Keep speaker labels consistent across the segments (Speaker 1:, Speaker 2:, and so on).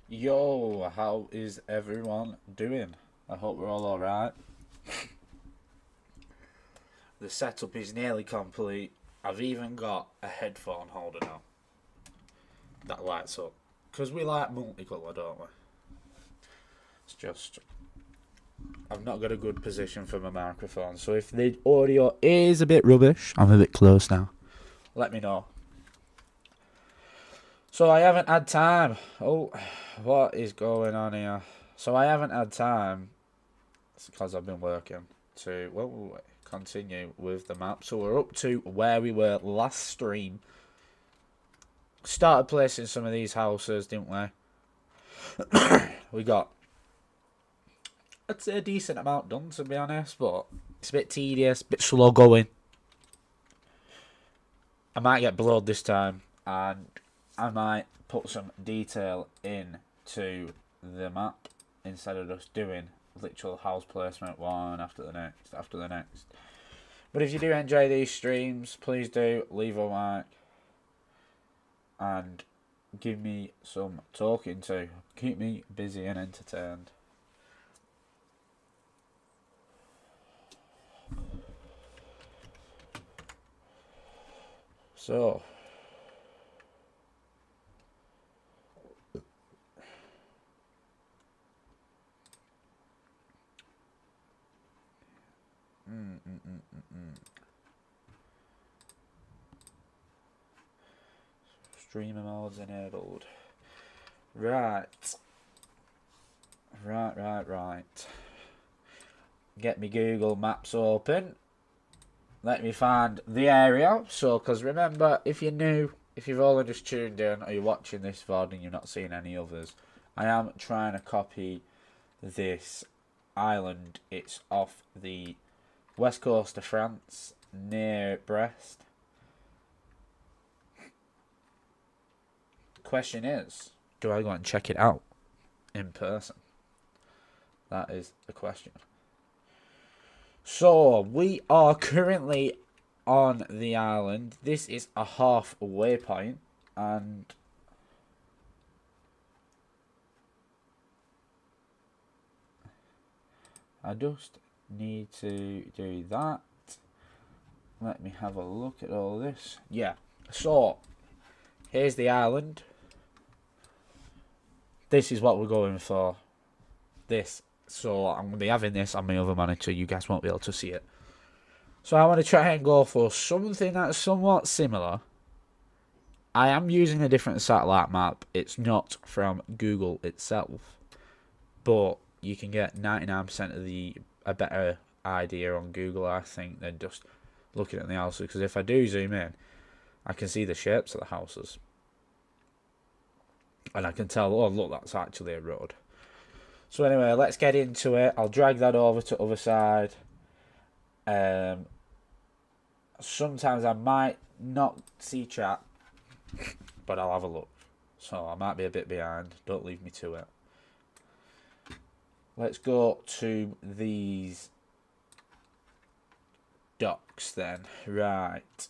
Speaker 1: Yo, how is everyone doing? I hope we're all alright. The setup is nearly complete. I've even got a headphone holder now that lights up. Because we like multicolour, don't we? It's just, I've not got a good position for my microphone, so if the audio is a bit rubbish, I'm a bit close now. Let me know. So I haven't had time. Oh, what is going on here? So I haven't had time. It's because I've been working to continue with the map. So we're up to where we were last stream. Started placing some of these houses, didn't we? We got, I'd say, a decent amount done, to be honest, but it's a bit tedious, a bit slow going. I might get blowed this time, and I might put some detail into the map instead of just doing literal house placement one after the next after the next. But if you do enjoy these streams, please do leave a like and give me some talking to. Keep me busy and entertained. So, streamer modes enabled. Right. Get me Google Maps open. Let me find the area. So, because remember, if you're new, if you've only just tuned in or you're watching this VOD and you're not seeing any others, I am trying to copy this island. It's off the west coast of France, near Brest. Question is, do I go and check it out in person? That is the question. So, we are currently on the island. This is a halfway point, and I just need to do that. Let me have a look at all this. Yeah, so here's the island. This is what we're going for. This. So I'm going to be having this on my other monitor. You guys won't be able to see it. So I want to try and go for something that's somewhat similar. I am using a different satellite map. It's not from Google itself. But you can get 99% of a better idea on Google, I think, than just looking at the houses. Because if I do zoom in, I can see the shapes of the houses. And I can tell, oh, look, that's actually a road. So anyway, let's get into it. I'll drag that over to the other side. Sometimes I might not see chat, but I'll have a look. So I might be a bit behind. Don't leave me to it. Let's go to these docks then. Right.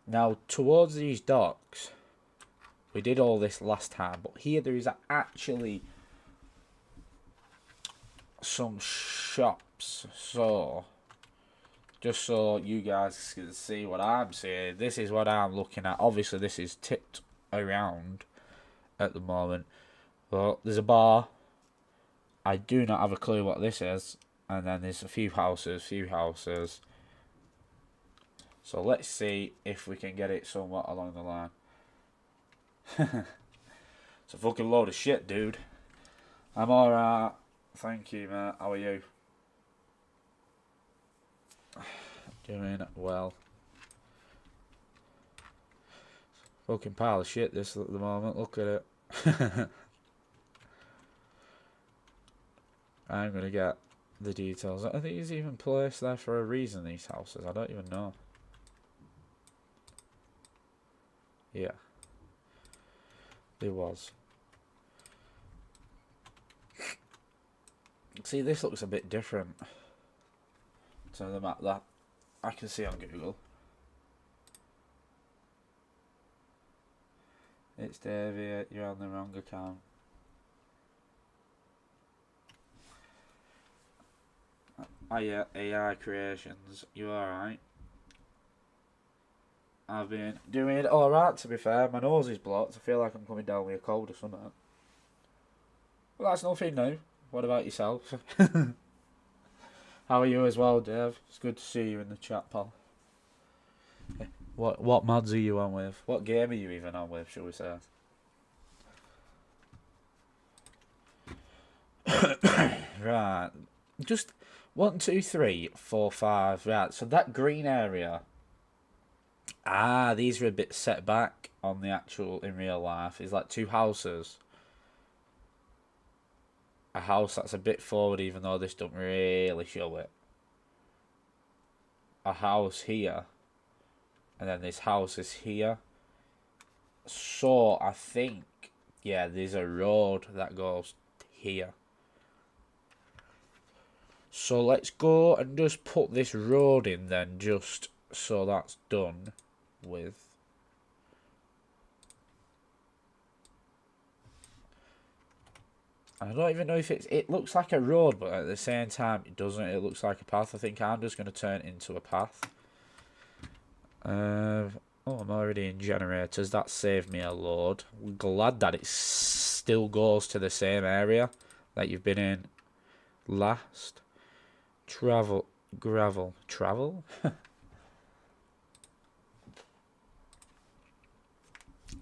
Speaker 1: Now, towards these docks, we did all this last time, but here there is actually some shops. So, just so you guys can see what I'm seeing, this is what I'm looking at. Obviously, this is tipped around at the moment. But there's a bar. I do not have a clue what this is. And then there's a few houses. So let's see if we can get it somewhat along the line. It's a fucking load of shit, dude. I'm alright. Thank you, mate. How are you? Doing well. Fucking pile of shit this at the moment. Look at it. I'm gonna get the details. I think he's even placed there for a reason, these houses. I don't even know. Yeah. There was. See, this looks a bit different to the map that I can see on Google. It's Davey, you're on the wrong account. Hiya, AI Creations, you alright? I've been doing alright, to be fair. My nose is blocked. I feel like I'm coming down with a cold or something. Well, that's nothing new. What about yourself? How are you as well, Dave? It's good to see you in the chat, pal. What mods are you on with? What game are you even on with, shall we say? Right. Just 1, 2, 3, 4, 5. Right, so that green area. Ah, these are a bit set back on the actual in real life. It's like 2 houses. A house that's a bit forward, even though this don't really show it. A house here. And then this house is here. So, I think, yeah, there's a road that goes here. So, let's go and just put this road in then, just so that's done with. I don't even know if it looks like a road, but at the same time it doesn't. It looks like a path. I think I'm just going to turn it into a path. Oh, I'm already in generators. That saved me a load. I'm glad that it still goes to the same area that you've been in last. Travel.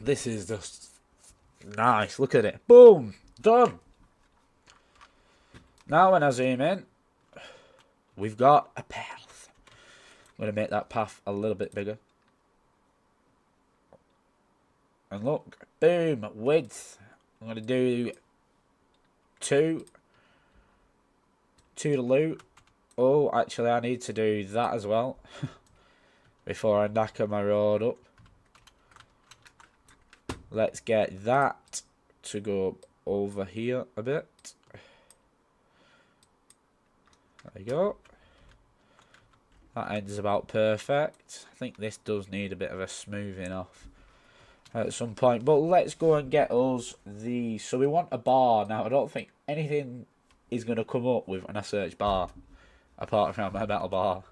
Speaker 1: This is just nice. Look at it. Boom. Done. Now when I zoom in, we've got a path. I'm going to make that path a little bit bigger. And look, boom, width. I'm going to do 2 to loot. Oh, actually I need to do that as well before I knacker my road up. Let's get that to go over here a bit. There you go. That ends about perfect. I think this does need a bit of a smoothing off at some point. But let's go and get us the... So we want a bar. Now, I don't think anything is going to come up with when I search bar, apart from my metal bar.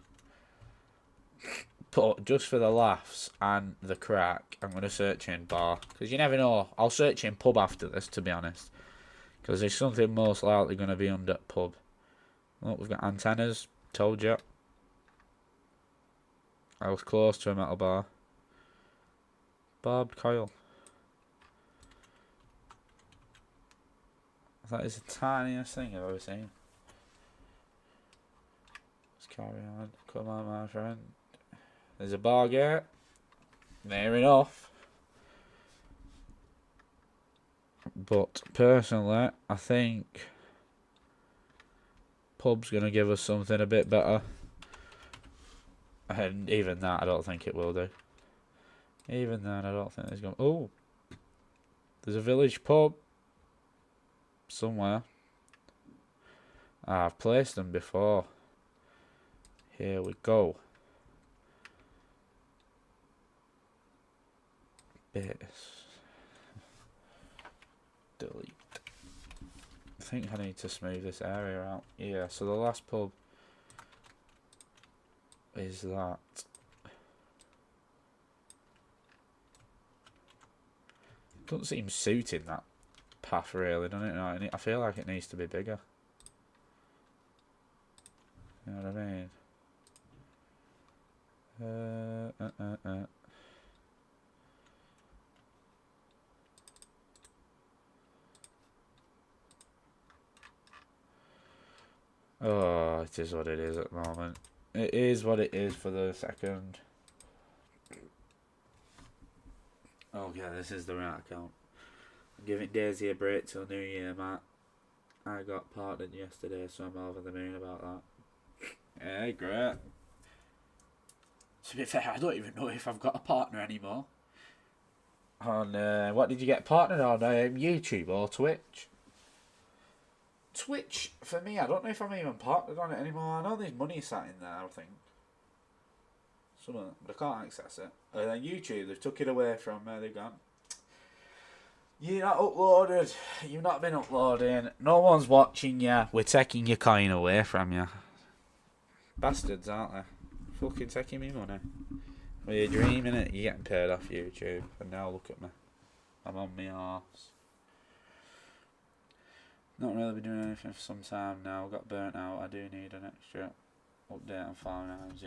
Speaker 1: But just for the laughs and the crack, I'm going to search in bar. Because you never know. I'll search in pub after this, to be honest. Because there's something most likely going to be under pub. Look, we've got antennas. Told you. I was close to a metal bar. Barbed coil. That is the tiniest thing I've ever seen. Let's carry on. Come on, my friend. There's a bar gate. Near enough. But personally, I think pub's going to give us something a bit better. And even that, I don't think it will do. Even then, I don't think there's going... Oh! There's a village pub. Somewhere. I've placed them before. Here we go. Base. Delete. I think I need to smooth this area out. Yeah, so the last pub is that. Doesn't seem suiting that path really, doesn't it? No, I feel like it needs to be bigger. You know what I mean? Oh, it is what it is at the moment. It is what it is for the second. Oh yeah, this is the right account. I'm giving Daisy a break till New Year, Matt. I got partnered yesterday, so I'm over the moon about that. Yeah, great. To be fair, I don't even know if I've got a partner anymore. On what did you get partnered on? YouTube or Twitch? Twitch, for me, I don't know if I'm even partnered on it anymore. I know there's money sat in there, I think. Some of them, but I can't access it. And then YouTube, they've took it away from they've gone. You're not uploaded. You've not been uploading. No one's watching you. We're taking your coin away from you. Bastards, aren't they? Fucking taking me money. Well, you're dreaming it. You're getting paid off YouTube. And now look at me. I'm on my arse. Not really been doing anything for some time now. Got burnt out. I do need an extra update on farmhouse.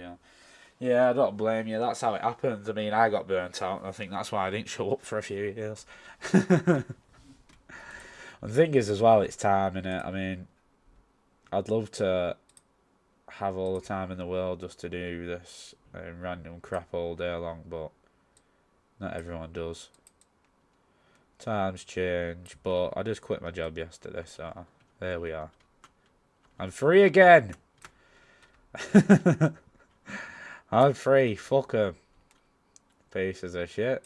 Speaker 1: Yeah, I don't blame you. That's how it happens. I mean, I got burnt out, and I think that's why I didn't show up for a few years. And the thing is, as well, it's time, innit? I mean, I'd love to have all the time in the world just to do this random crap all day long, but not everyone does. Times change, but I just quit my job yesterday, so there we are. I'm free again! I'm free, fuck 'em. Pieces of shit.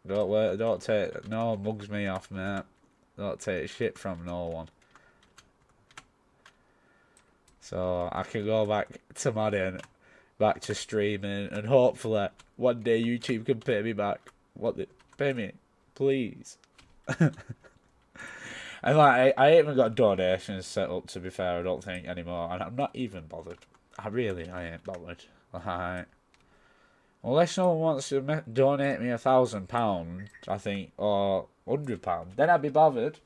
Speaker 1: Don't take, no one mugs me off, mate. Don't take shit from no one. So I can go back to modding, back to streaming, and hopefully one day YouTube can pay me back. Pay me, please. And like, I ain't even got donations set up, to be fair, I don't think, anymore. And I'm not even bothered. I ain't bothered. Like, unless someone wants to donate me £1,000, I think, or £100, then I'd be bothered.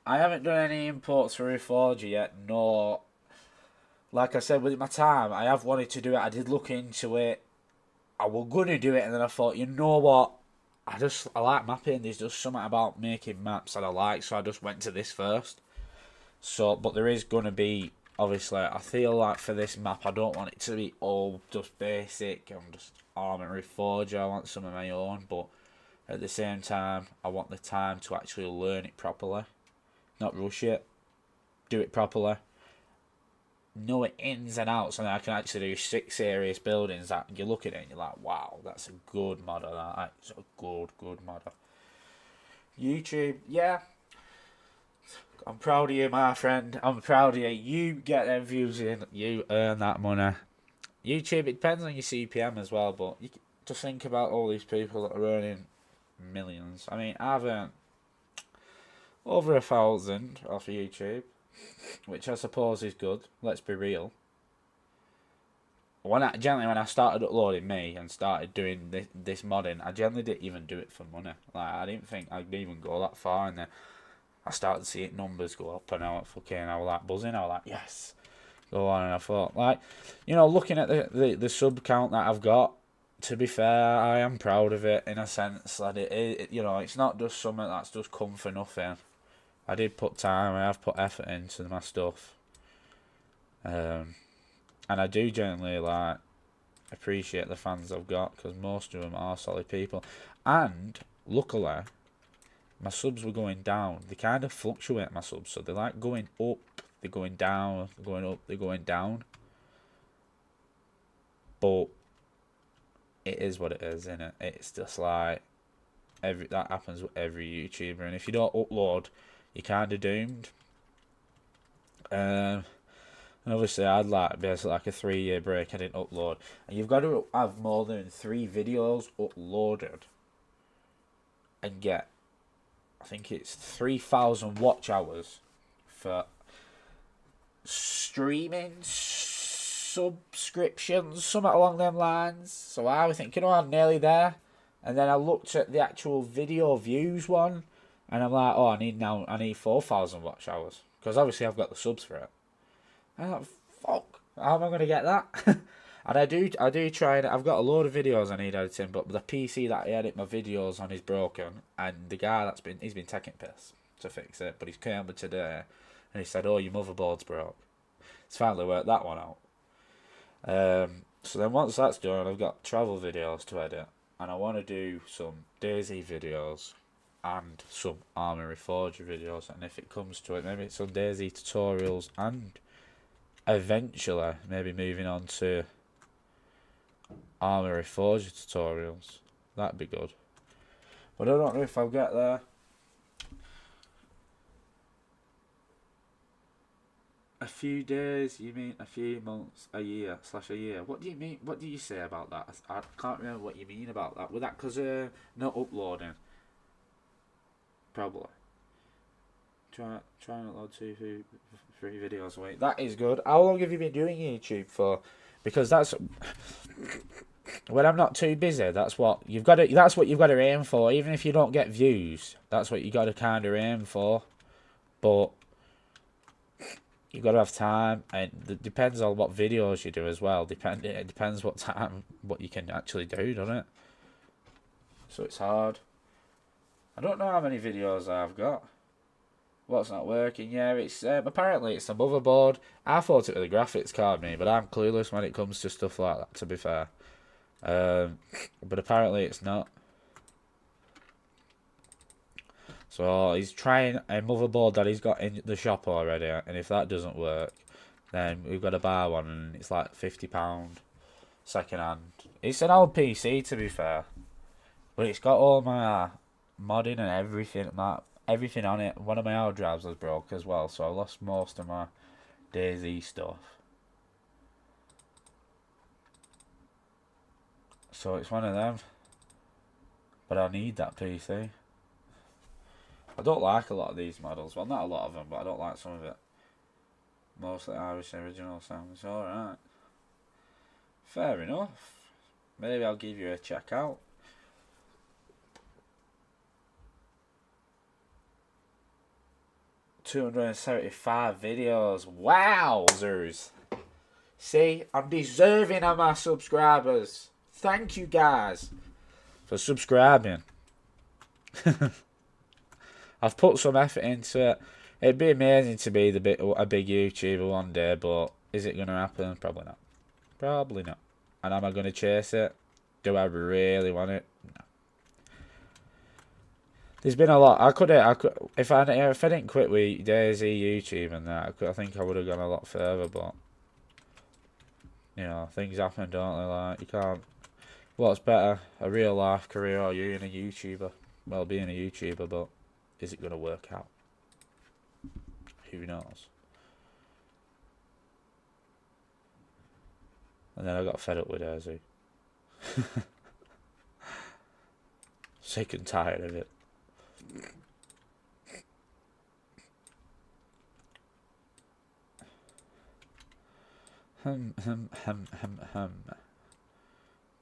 Speaker 1: I haven't done any imports for Reforger yet, no. Like I said, with my time, I have wanted to do it. I did look into it. I was going to do it, and then I thought, you know what? I like mapping. There's just something about making maps that I like, so I just went to this first. So, but there is going to be, obviously, I feel like for this map, I don't want it to be all just basic and just Arma and Reforger. I want some of my own, but at the same time, I want the time to actually learn it properly. Not rush it. Do it properly. Know it ins and outs, and I can actually do 6 serious buildings that you look at it and you're like, wow, that's a good modder. That's a good modder. YouTube, yeah. I'm proud of you, my friend. I'm proud of you. You get them views in. You earn that money. YouTube, it depends on your CPM as well, but you just think about all these people that are earning millions. I mean, I've earned over 1,000 off YouTube, which I suppose is good. Let's be real. When I started uploading me and started doing this modding, I generally didn't even do it for money. Like, I didn't think I'd even go that far, and then I started seeing numbers go up, and I was like buzzing. I was like, yes, go on. And I thought, like, you know, looking at the sub count that I've got, to be fair, I am proud of it in a sense that it you know, it's not just something that's just come for nothing. I did put time, I have put effort into my stuff. And I do generally, like, appreciate the fans I've got, because most of them are solid people. And, luckily, my subs were going down. They kind of fluctuate, my subs, so they're like going up, they're going down, they're going up, they're going down. But it is what it is, innit? It's just like, that happens with every YouTuber, and if you don't upload, you're kind of doomed. And obviously, I'd like basically like a 3-year break. I didn't upload, and you've got to have more than 3 videos uploaded and get, I think it's 3,000 watch hours for streaming subscriptions, something along them lines. So I was thinking, oh, I'm nearly there, and then I looked at the actual video views one. And I'm like, oh, I need 4,000 watch hours. Because obviously I've got the subs for it. And I'm like, fuck, how am I going to get that? And I do try, and I've got a load of videos I need editing, but the PC that I edit my videos on is broken. And the guy he's been taking piss to fix it. But he's came over today, and he said, oh, your motherboard's broke. It's finally worked that one out. So then once that's done, I've got travel videos to edit. And I want to do some DayZ videos and some Arma Reforger videos, and if it comes to it, maybe some DayZ tutorials, and eventually maybe moving on to Arma Reforger tutorials. That'd be good. But I don't know if I'll get there. A few days, you mean a few months, a year, slash a year. What do you mean? What do you say about that? I can't remember what you mean about that. Was that because not uploading? Probably. Try and upload 3 videos a week. That is good. How long have you been doing YouTube for? Because that's when I'm not too busy. That's what you've got to. That's what you've got to aim for. Even if you don't get views, that's what you got to kind of aim for. But you've got to have time, and it depends on what videos you do as well. It depends what time, what you can actually do, doesn't it? So it's hard. I don't know how many videos I've got. What's not working? Yeah, it's apparently it's the motherboard. I thought it was the graphics card, me, but I'm clueless when it comes to stuff like that. To be fair, but apparently it's not. So he's trying a motherboard that he's got in the shop already, and if that doesn't work, then we've got to buy one, and it's like £50 second hand. It's an old PC, to be fair, but it's got all my modding and everything on it. One of my hard drives was broke as well, so I lost most of my DayZ stuff. So it's one of them. But I need that PC. I don't like a lot of these models. Well, not a lot of them, but I don't like some of it. Mostly Irish original sounds. Alright. Fair enough. Maybe I'll give you a check out. 275 videos. Wowzers. See, I'm deserving of my subscribers. Thank you guys for subscribing. I've put some effort into it. It'd be amazing to be a big YouTuber one day, but is it going to happen? Probably not. Probably not. And am I going to chase it? Do I really want it? No. There's been a lot. I could if I didn't quit with DayZ YouTube and that, I think I would have gone a lot further. But you know, things happen, don't they? Like you can't. What's better, a real life career or you being a YouTuber? Well, being a YouTuber, but is it going to work out? Who knows? And then I got fed up with DayZ. Sick and tired of it.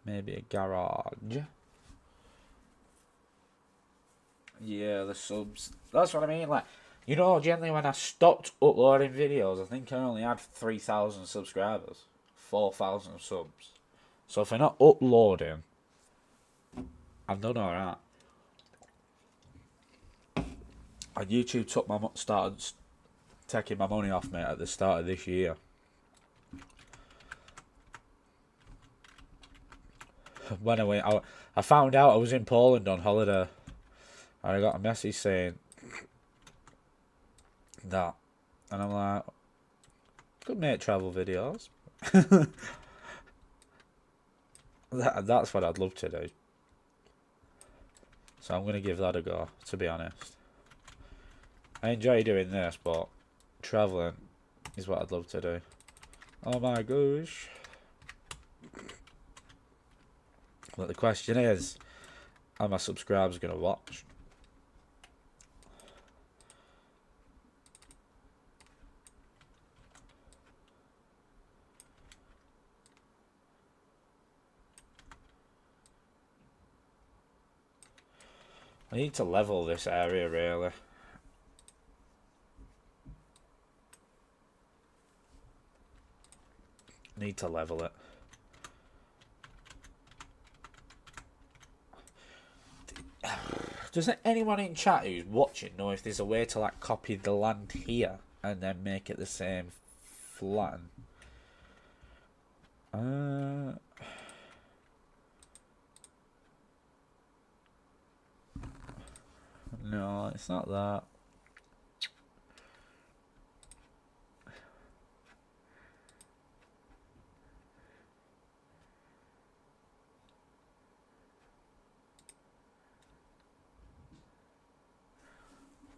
Speaker 1: Maybe a garage. Yeah, the subs. That's what I mean. Like, you know, generally when I stopped uploading videos, I think I only had 3,000 subscribers, 4,000 subs. So if I'm not uploading, I've done alright. And YouTube started taking my money off me at the start of this year. When I found out I was in Poland on holiday, and I got a message saying that, and I'm like, could make travel videos. That's what I'd love to do. So I'm going to give that a go, to be honest. I enjoy doing this, but travelling is what I'd love to do. Oh my gosh. But the question is, are my subscribers going to watch? I need to level this area, really. Need to level it. Does anyone in chat who's watching know if there's a way to like copy the land here and then make it the same flatten? No, it's not that.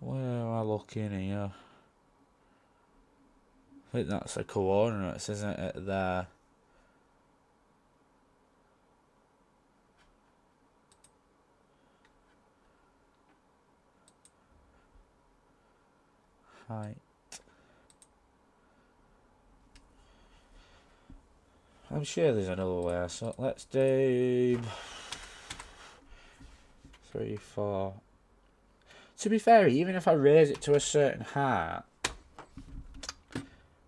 Speaker 1: Where am I looking here? think that's the coordinates, isn't it, there? Height. I'm sure there's another way, so let's do 3, 4. To be fair, even if I raise it to a certain height,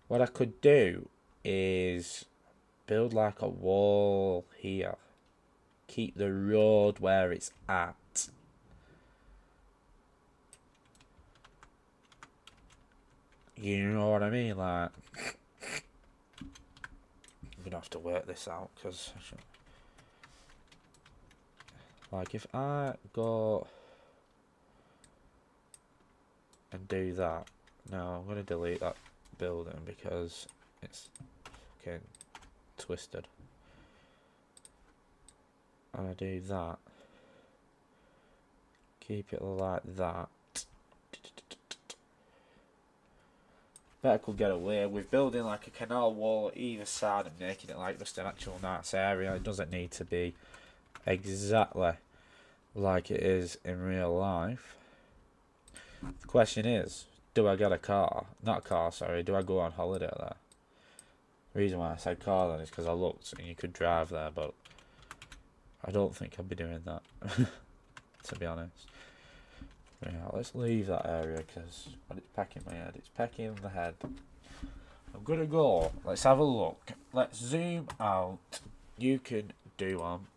Speaker 1: what I could do is build like a wall here. Keep the road where it's at. You know what I mean? Like, I'm gonna have to work this out because, like, if I go and do that, no, I'm gonna delete that building because it's fucking twisted. And I do that. Keep it like that. Bet I could get away with building like a canal wall either side and making it like just an actual nice area. It doesn't need to be exactly like it is in real life. The question is, do I get a car? Not a car, sorry. Do I go on holiday there? The reason why I said car then is because I looked and you could drive there, but I don't think I'd be doing that, to be honest. Yeah, let's leave that area because it's pecking my head. It's pecking the head. I'm gonna go. Let's have a look. Let's zoom out. You can do one.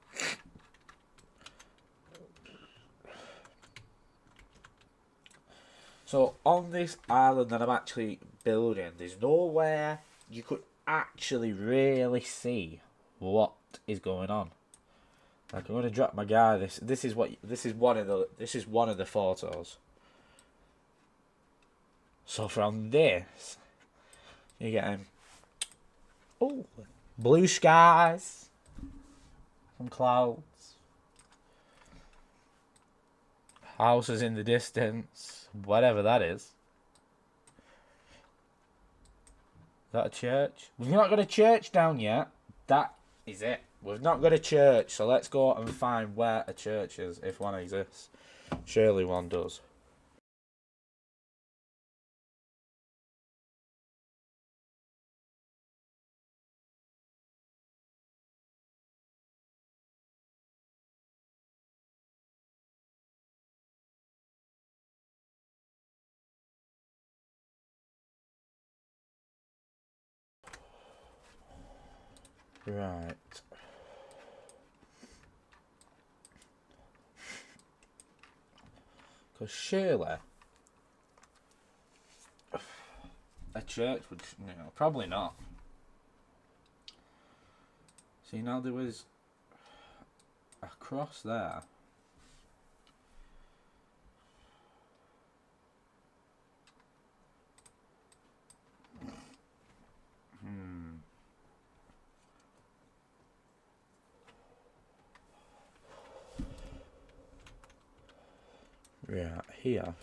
Speaker 1: So on this island that I'm actually building, there's nowhere you could actually really see what is going on. Like, I'm gonna drop my guy. This is one of the photos. So from this, you're getting blue skies, some clouds, houses in the distance, whatever that is. Is that a church? We've not got a church down yet. That is it. We've not got a church, so let's go and find where a church is, if one exists. Surely one does. Right. Because surely a church would, probably not. See, now there was a cross there. Yeah, here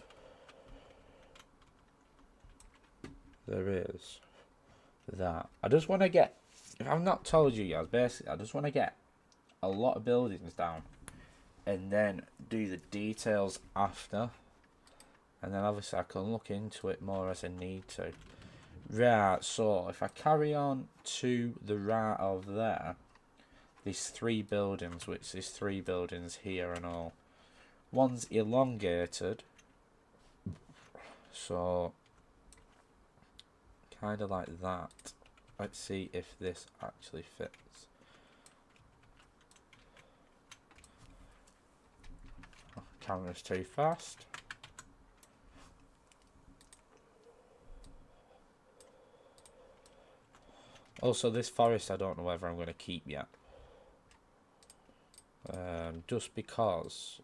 Speaker 1: there is that. I just want to get, if I've not told you guys, basically I just want to get a lot of buildings down and then do the details after, and then obviously I can look into it more as I need to. Right, so if I carry on to the right of there, these 3 buildings, which is 3 buildings here and all. One's elongated, so kind of like that. Let's see if this actually fits. Oh, camera's too fast. Also, this forest I don't know whether I'm going to keep yet. Just because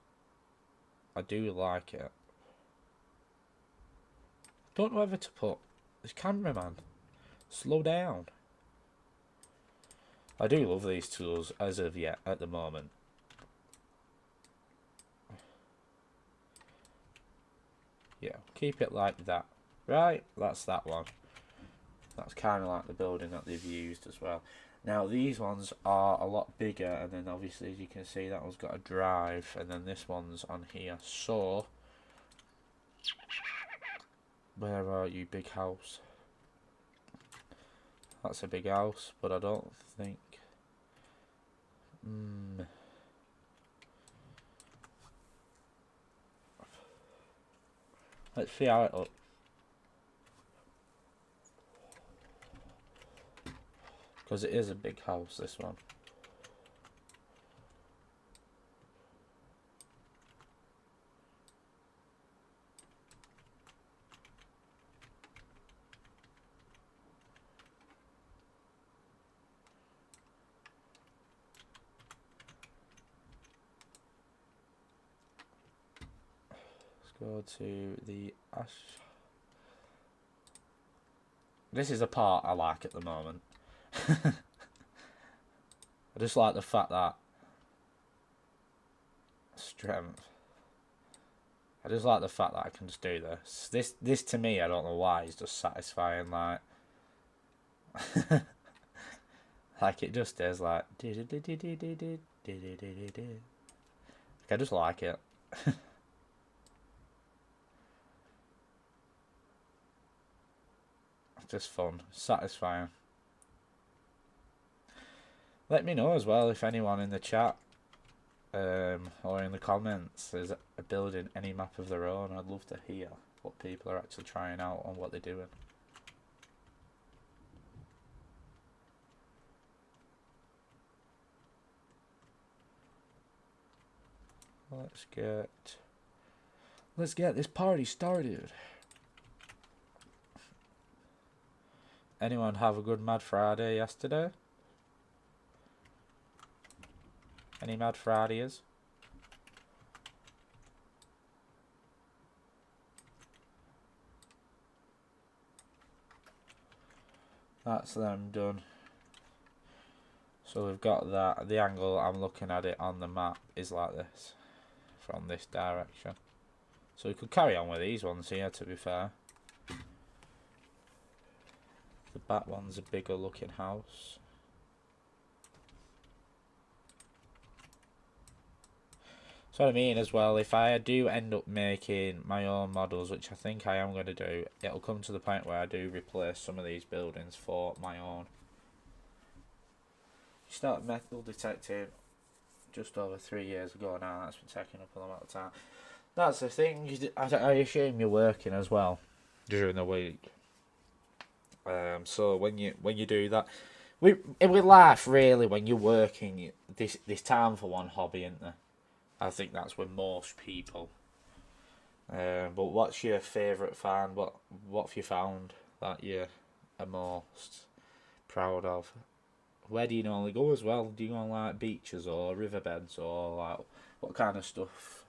Speaker 1: I do like it. Don't know whether to put this cameraman. Slow down. I do love these tools as of yet at the moment. Yeah, keep it like that. Right, that's that one. That's kind of like the building that they've used as well. Now these ones are a lot bigger, and then obviously as you can see that one's got a drive, and then this one's on here. So where are you, big house? That's a big house, but I don't think. Let's see how it looks. Because it is a big house, this one. Go to the ash. This is a part I like at the moment. I just like the fact that strength. I just like the fact that I can just do this. This to me, I don't know why, is just satisfying. Like, like it just is. Like, I just like it. Just fun, satisfying. Let me know as well if anyone in the chat or in the comments is building any map of their own. I'd love to hear what people are actually trying out and what they're doing. Let's get this party started. Anyone have a good Mad Friday yesterday? Any Mad Fridays? That's them done. So we've got that. The angle I'm looking at it on the map is like this, from this direction. So we could carry on with these ones here, to be fair. The back one's a bigger looking house. So what I mean as well, if I do end up making my own models, which I think I am going to do, it'll come to the point where I do replace some of these buildings for my own. You started metal detecting just over 3 years ago now. That's been taking up a lot of time. That's the thing. I assume you're working as well during the week. So when you do that, with life really, when you're working, this time for one hobby, isn't there? I think that's with most people. But what's your favourite find? What have you found that you are most proud of? Where do you normally go as well? Do you go on like beaches or riverbeds or like what kind of stuff?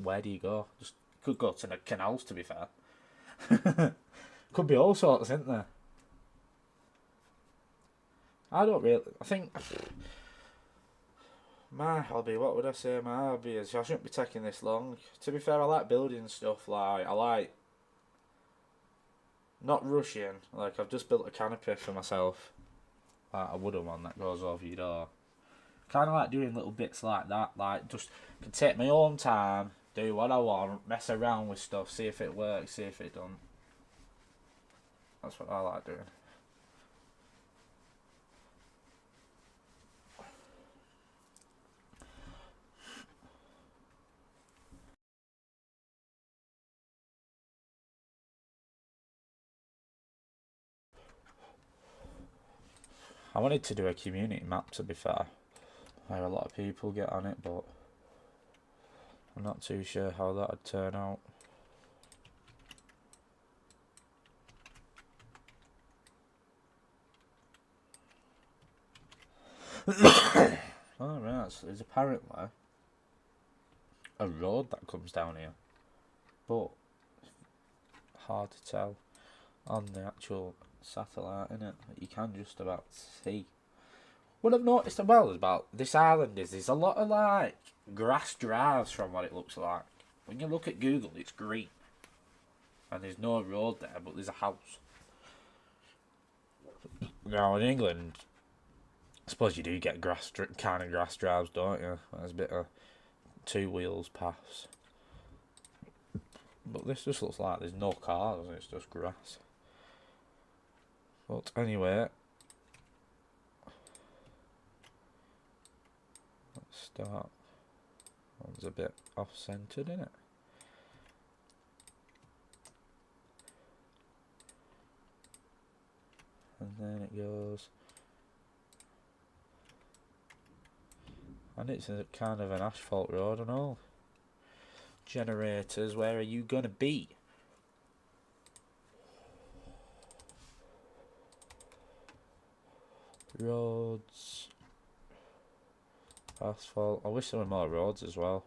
Speaker 1: Where do you go? Just could go to the canals, to be fair. Could be all sorts, isn't there? I don't really. I think my hobby. What would I say my hobby is? I shouldn't be taking this long. To be fair, I like building stuff. Like I like not rushing. Like I've just built a canopy for myself. Like a wooden one that goes over your door. Kind of like doing little bits like that. Like just can take my own time, do what I want, mess around with stuff, see if it works, see if it don't. That's what I like doing. I wanted to do a community map, to be fair. I have a lot of people get on it, but I'm not too sure how that would turn out. Alright, so there's apparently a road that comes down here, but hard to tell on the actual satellite, innit? You can just about see. What I've noticed as well about this island is there's a lot of like grass drives from what it looks like. When you look at Google, it's green and there's no road there, but there's a house. Now in England, I suppose you do get kind of grass drives, don't you? There's a bit of two wheels paths. But this just looks like there's no cars and it's just grass. But anyway, let's start. One's a bit off-centered, isn't it? And then it goes. And it's a kind of an asphalt road and all. Generators, where are you gonna be? Roads. Asphalt. I wish there were more roads as well.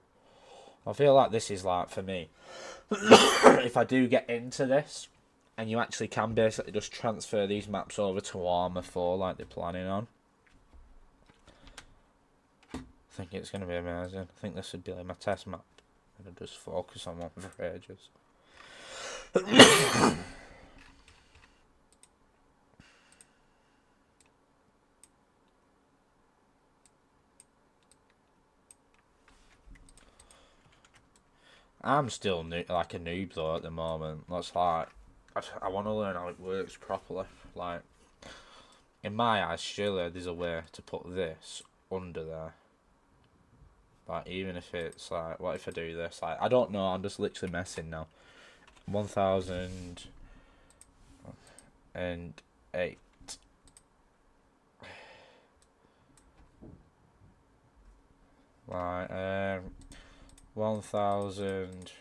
Speaker 1: I feel like this is like, for me, if I do get into this, and you actually can basically just transfer these maps over to Arma 4 like they're planning on. I think it's going to be amazing. I think this would be like my test map. And I'll just focus on one for ages. I'm still like a noob though at the moment. That's like, I want to learn how it works properly. Like, in my eyes, surely there's a way to put this under there. Like, even if it's like, what if I do this? Like, I don't know, I'm just literally messing now. 1008. Like, 1000.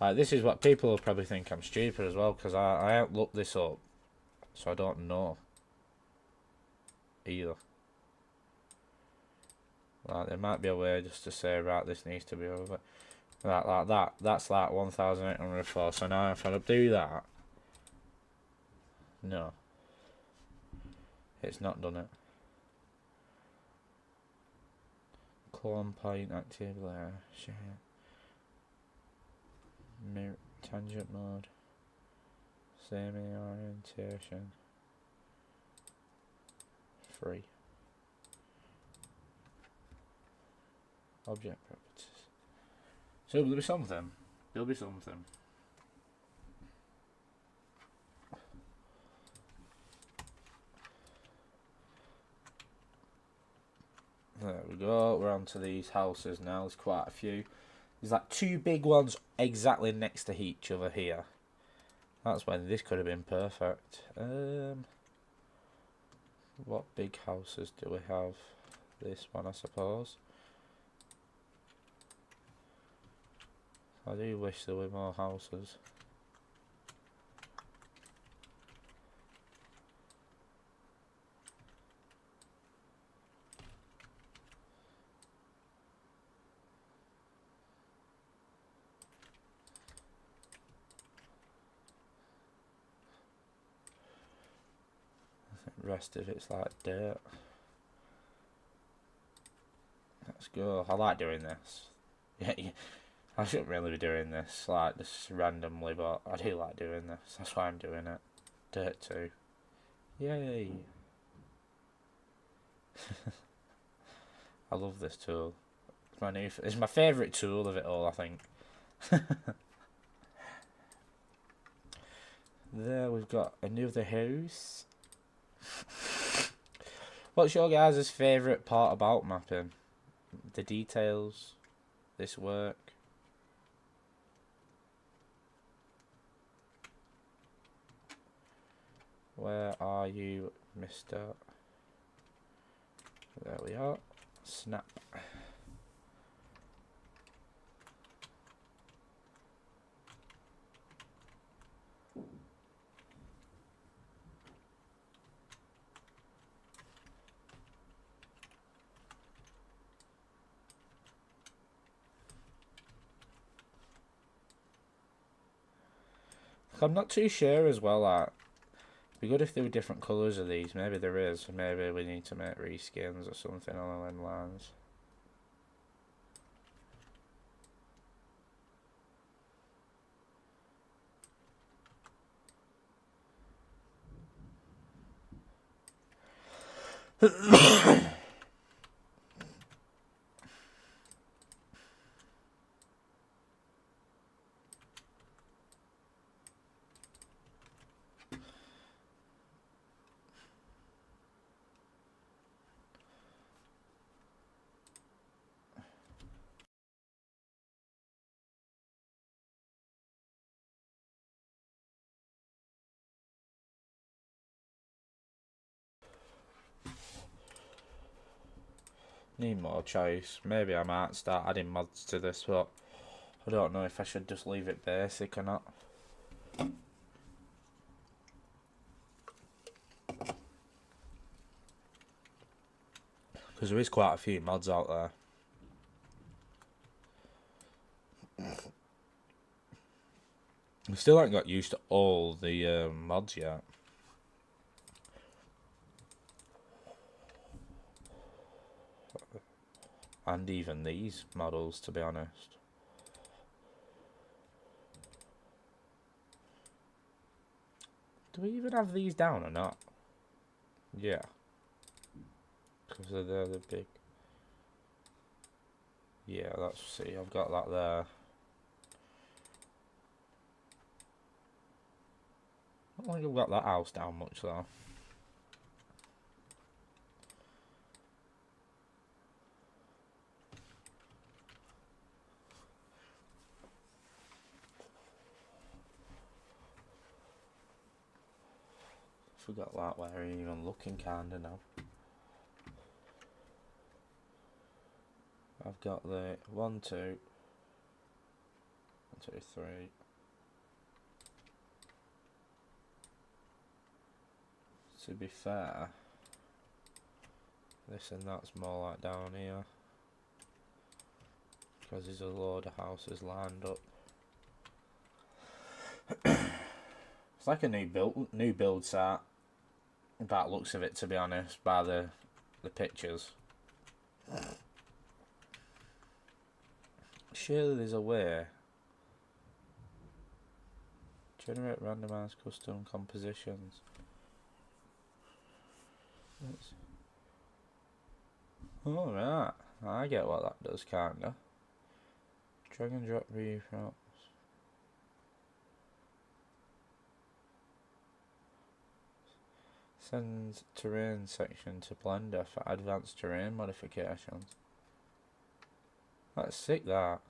Speaker 1: Like, this is what people will probably think I'm stupid as well, because I haven't looked this up, so I don't know either. Like, there might be a way just to say, right, this needs to be over. Like that. That's like 1804. So now if I do that, no, it's not done it. Clone point active layer. Share. Mirror, tangent mode. Semi orientation. Free. Object properties. So there'll be something. There'll be something. There we go. We're on to these houses now. There's quite a few. There's like two big ones exactly next to each other here. That's when this could have been perfect. What big houses do we have? This one, I suppose. I do wish there were more houses. I think the rest of it's like dirt. Let's go. I like doing this. Yeah. I shouldn't really be doing this, like, just randomly, but I do like doing this. That's why I'm doing it. Dirt 2. Yay! I love this tool. It's my favourite tool of it all, I think. There we've got another house. What's your guys' favourite part about mapping? The details? This work? Where are you, Mr.? There we are. Snap. I'm not too sure as well. Like, it'd be good if there were different colours of these. Maybe there is. Maybe we need to make reskins or something along them lines. Need more choice. Maybe I might start adding mods to this, but I don't know if I should just leave it basic or not. Because there is quite a few mods out there. I still haven't got used to all the mods yet. And even these models, to be honest. Do we even have these down or not? Yeah. Because they're the big... Yeah, let's see. I've got that there. I don't think I've got that house down much though. Forgot that where I'm even looking kinda now. I've got the 1, 2, 1, 2, 3. To be fair, this and that's more like down here. Because there's a load of houses lined up. It's like a new build site. That looks of it, to be honest, by the pictures. Surely there's a way. Generate randomized custom compositions. Alright, I get what that does, kinda. Drag and drop refraps. Sends terrain section to Blender for advanced terrain modifications. That's sick, that.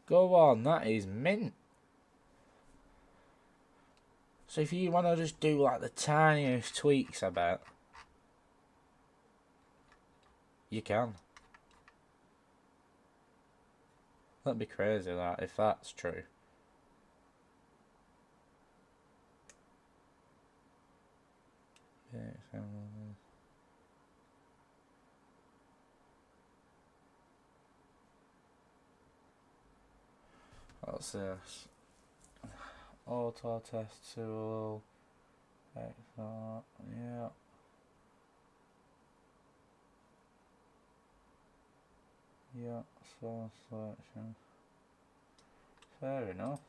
Speaker 1: Go on, that is mint. So if you want to just do like the tiniest tweaks, I bet you can. That'd be crazy, that, if that's true. Yeah, what's this? Auto test tool. Yeah. Yeah, source selection. Fair enough.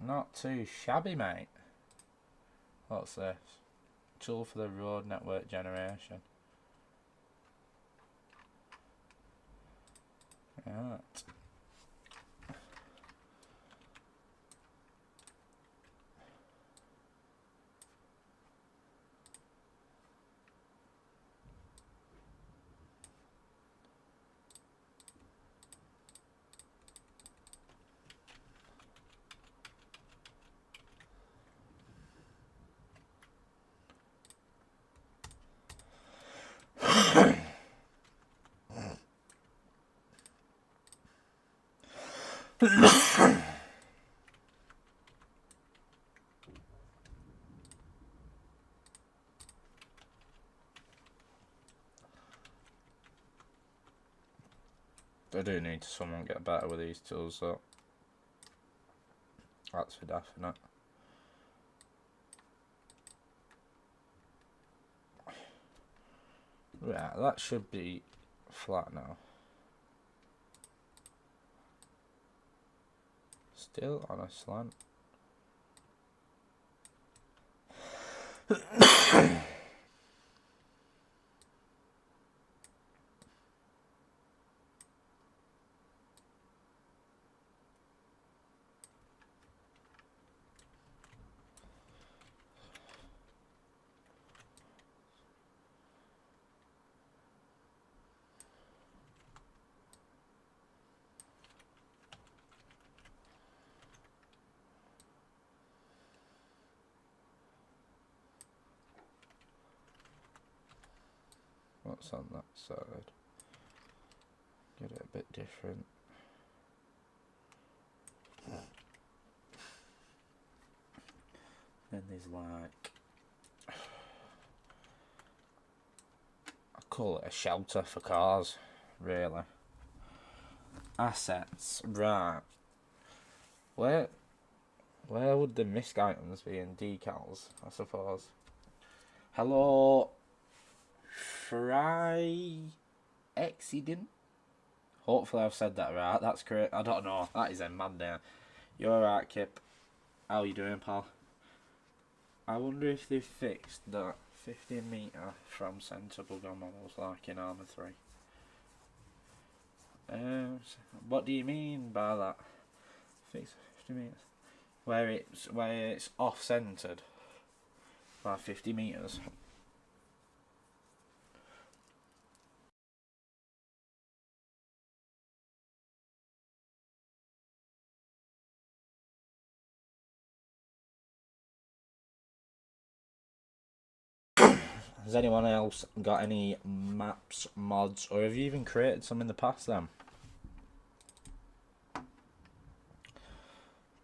Speaker 1: Not too shabby, mate. What's this? Tool for the road network generation. Right. I do need someone get better with these tools though. That's for definite. Right, that should be flat now. Still on a slant. What's on that side? Get it a bit different. Then there's like, I call it a shelter for cars, really. Assets, right. Where would the misc items be in decals, I suppose? Hello, Fry Exidin. Hopefully I've said that right. That's correct. I don't know. That is a mad name. You're alright, Kip. How you doing, pal? I wonder if they've fixed that 15 metre from centre bugger models like in Arma 3. What do you mean by that? Fix 50 metres. Where it's off centred by 50 metres. Has anyone else got any maps, mods, or have you even created some in the past then?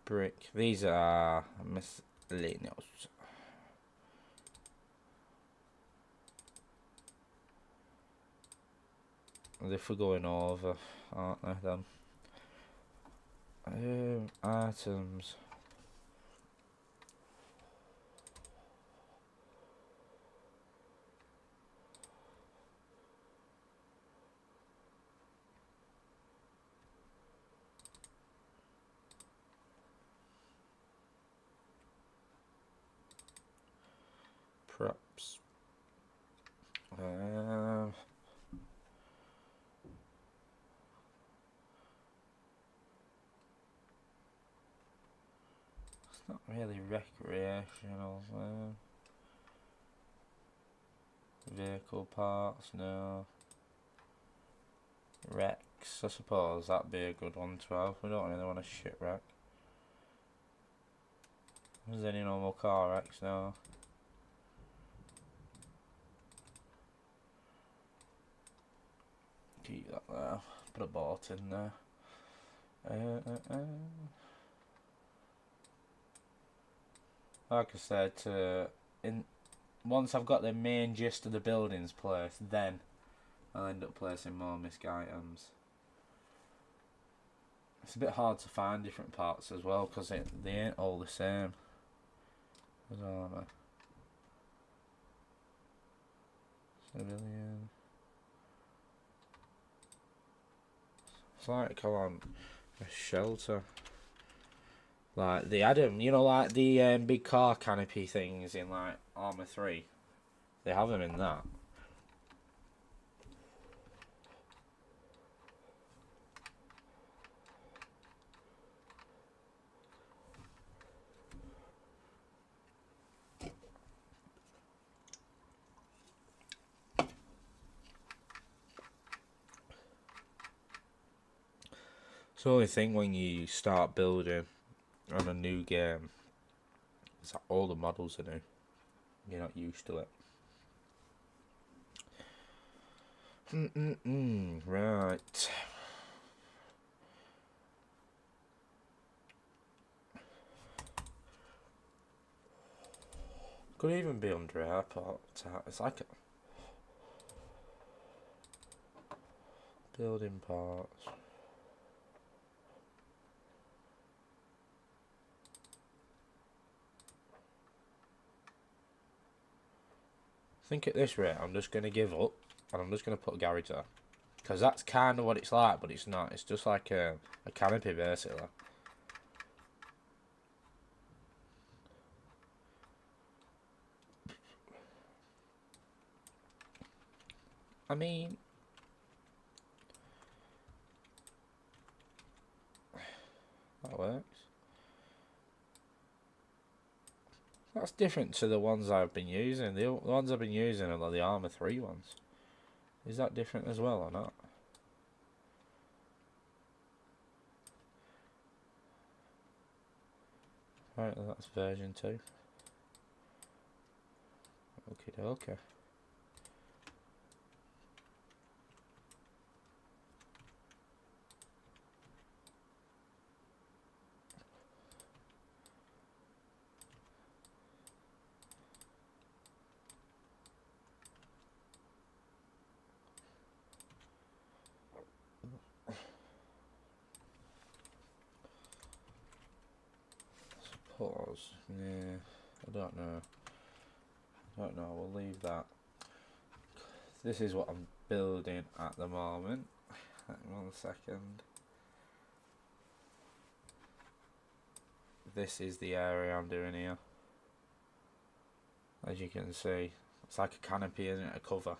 Speaker 1: Brick. These are miscellaneous. As if we're going over, aren't they, then? Items. Props. It's not really recreational. Vehicle parts, no. Wrecks, I suppose that'd be a good one to have. We don't really want a shit wreck. Is there any normal car wrecks now? Keep that there. Put a boat in there. Like I said, once I've got the main gist of the buildings placed, then I'll end up placing more misc items. It's a bit hard to find different parts as well because they ain't all the same. There's Arma. Civilian. It's like, come on, a shelter. Like they had them, you know, like the big car canopy things in like Arma 3. They have them in that. It's the only thing when you start building on a new game is that all the models are new. You're not used to it. Right. Could even be under airport. It's like a building parts. I think at this rate I'm just going to give up and I'm just going to put a garage there. Because that's kind of what it's like, but it's not. It's just like a canopy basically. I mean, that works. That's different to the ones I've been using. The ones I've been using are the Arma 3 ones. Is that different as well or not? Right, that's version 2. Okay. Pause. Yeah, I don't know. We'll leave that. This is what I'm building at the moment. Hang on 1 second. This is the area I'm doing here. As you can see, it's like a canopy, isn't it? A cover.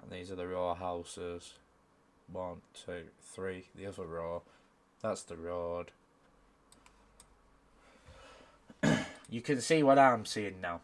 Speaker 1: And these are the row houses. 1, 2, 3. The other row. That's the road. You can see what I'm seeing now.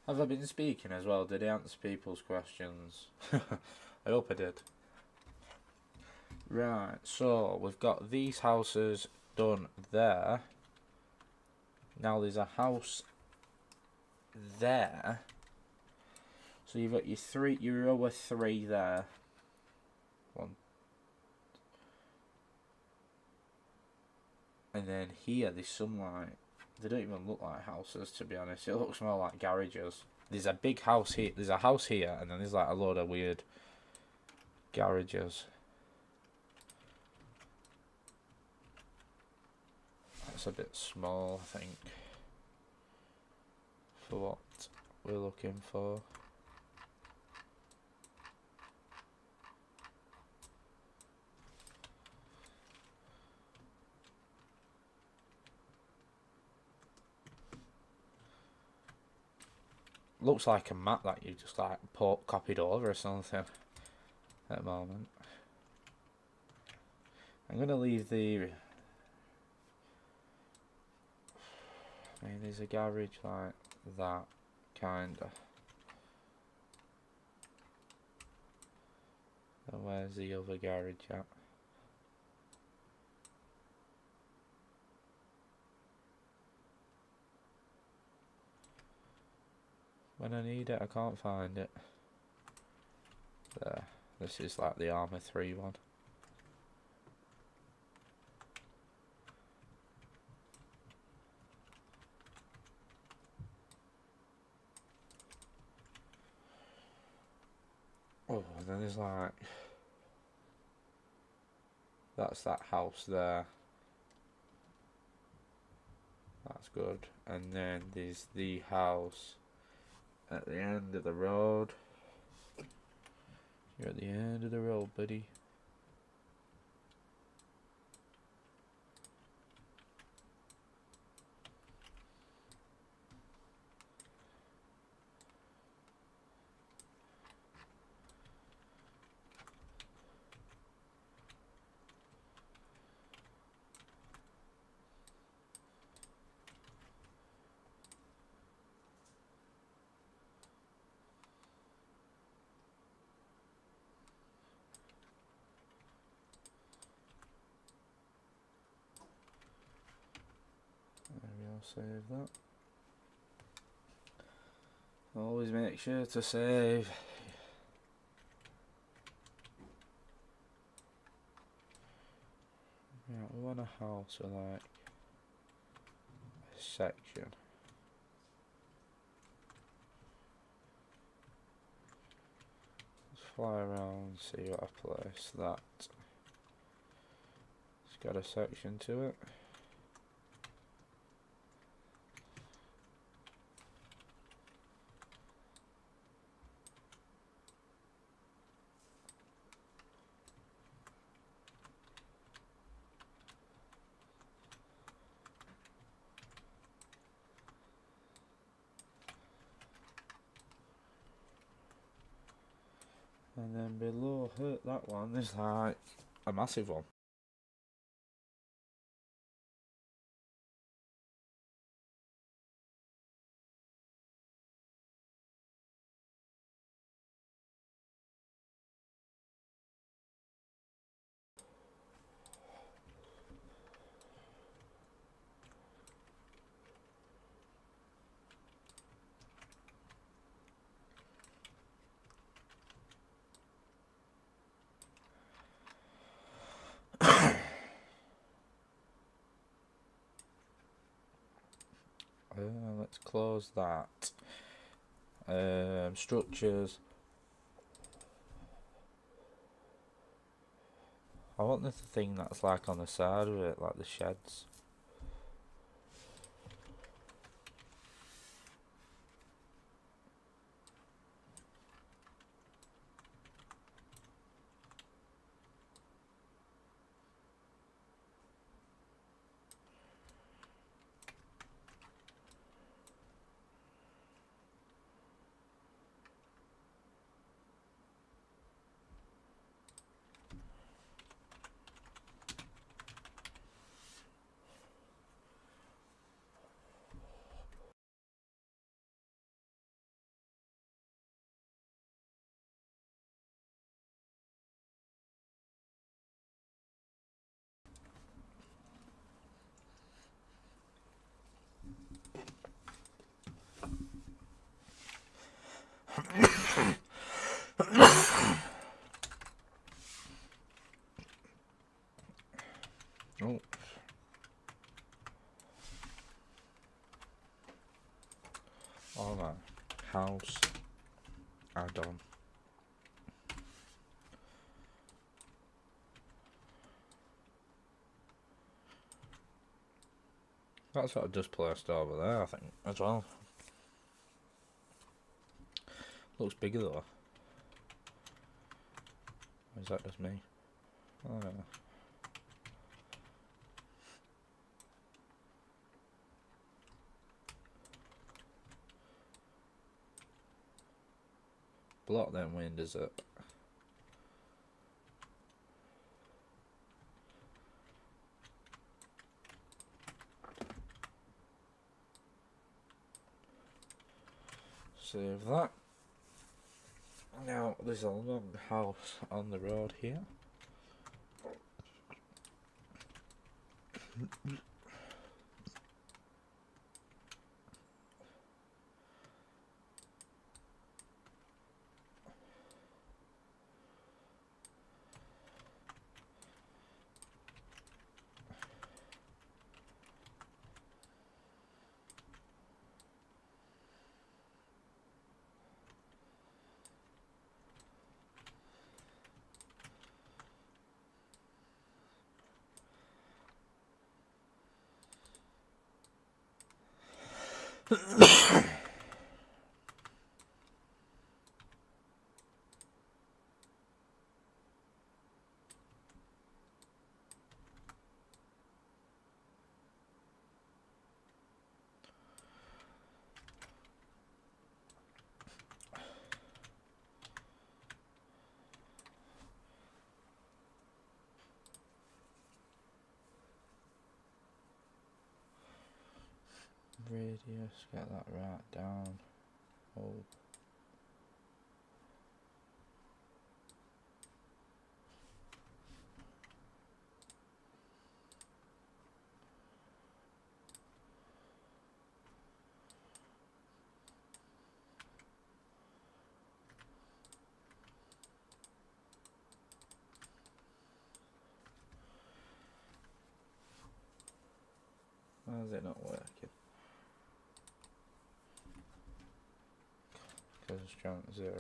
Speaker 1: Have I been speaking as well? Did I answer people's questions? I hope I did. Right, so we've got these houses done there. Now there's a house there. So you've got your row of 3 there. 1. And then here there's some like, they don't even look like houses, to be honest. It looks more like garages. There's a big house here. There's a house here, and then there's like a load of weird garages. That's a bit small, I think, for what we're looking for. Looks like a map that you just like copied over or something at the moment. I'm gonna leave the. I mean, there's a garage like that, kinda. And where's the other garage at? When I need it, I can't find it. There. This is like the Arma 3 one. Oh, and then there's like. That's that house there. That's good. And then there's the house at the end of the road. You're at the end of the road, buddy. Maybe I'll save that. Always make sure to save. Yeah, we want a house with like a section. Let's fly around, see what I place. That. Let's got a section to it. And then below that one is like a massive one. Let's close that. Structures. I want the thing that's like on the side of it, like the sheds. Oh. Arma house add-on. That's what I just placed over there, I think, as well. Looks bigger though. Or is that just me? I don't know. Block them windows up. Save that. Now there's a long house on the road here. Radius, get that right down. Oh. Why is it not working? Because it's trying to 0.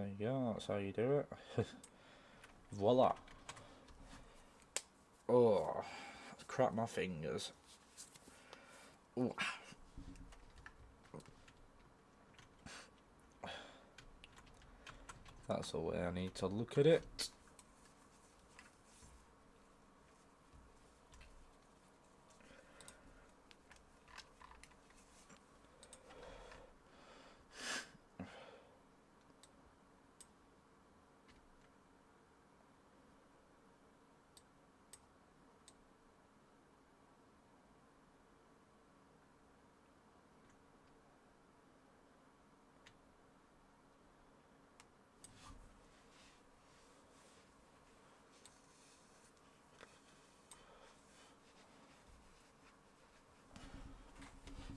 Speaker 1: There you go, that's how you do it. Voila. Oh, crap my fingers. Ooh. That's the way I need to look at it.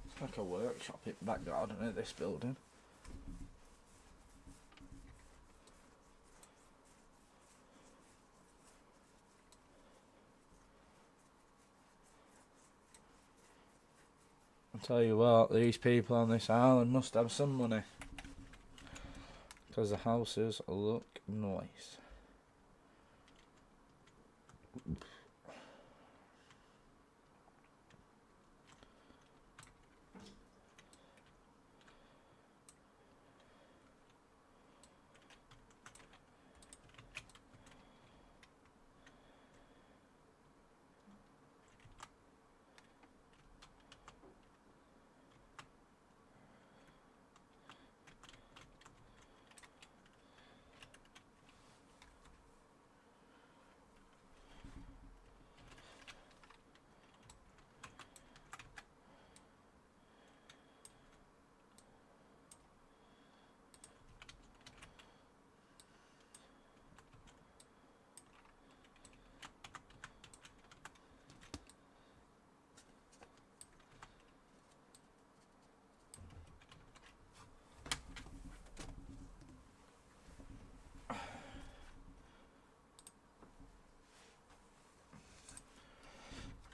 Speaker 1: It's like a workshop in the back garden of this building. I'll tell you what, these people on this island must have some money, because the houses look nice.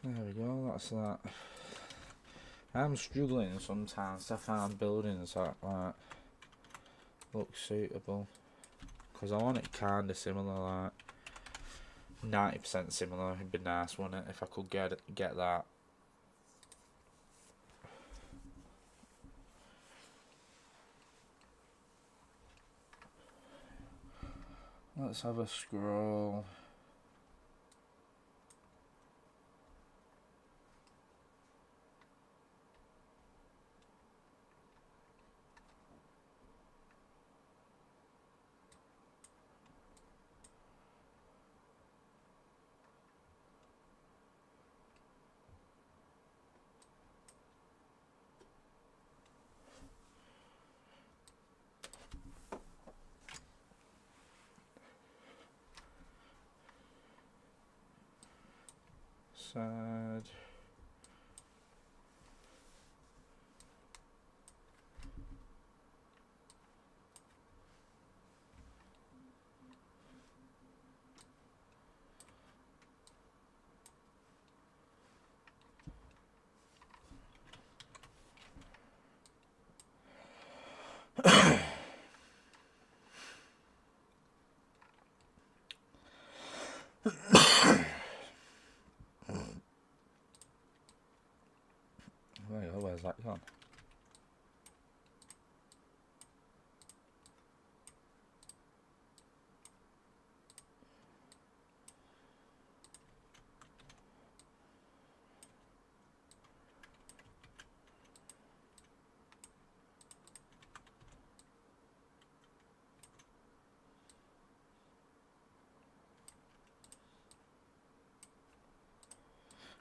Speaker 1: There we go, that's that. I'm struggling sometimes to find buildings that like look suitable, because I want it kind of similar, like 90% similar. It'd be nice, wouldn't it, if I could get that. Let's have a scroll. Side. Where's that gone?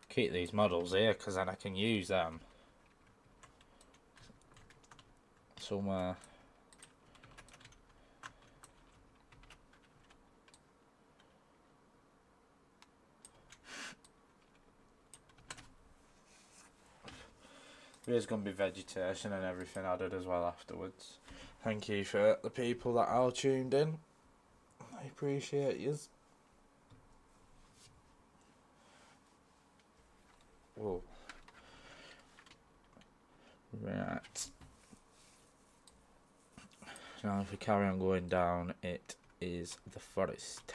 Speaker 1: Keep these models here, because then I can use them somewhere. There's going to be vegetation and everything added as well afterwards. Thank you for the people that are tuned in. I appreciate yous. Whoa. Right. Now if we carry on going down, it is the forest.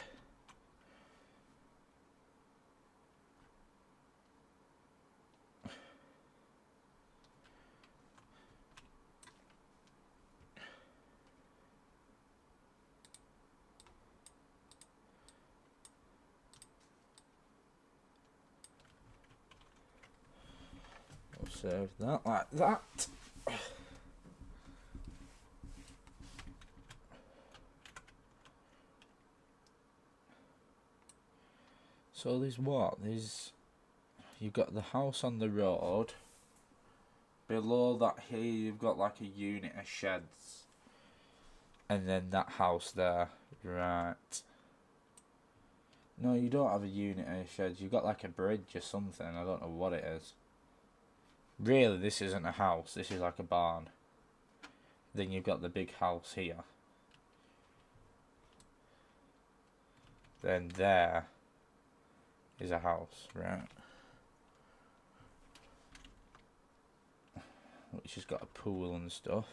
Speaker 1: We'll save that like that. So there's what? You've got the house on the road. Below that here you've got like a unit of sheds. And then that house there. Right. No, you don't have a unit of sheds. You've got like a bridge or something. I don't know what it is. Really, this isn't a house. This is like a barn. Then you've got the big house here. Then there is a house, right? Which has got a pool and stuff.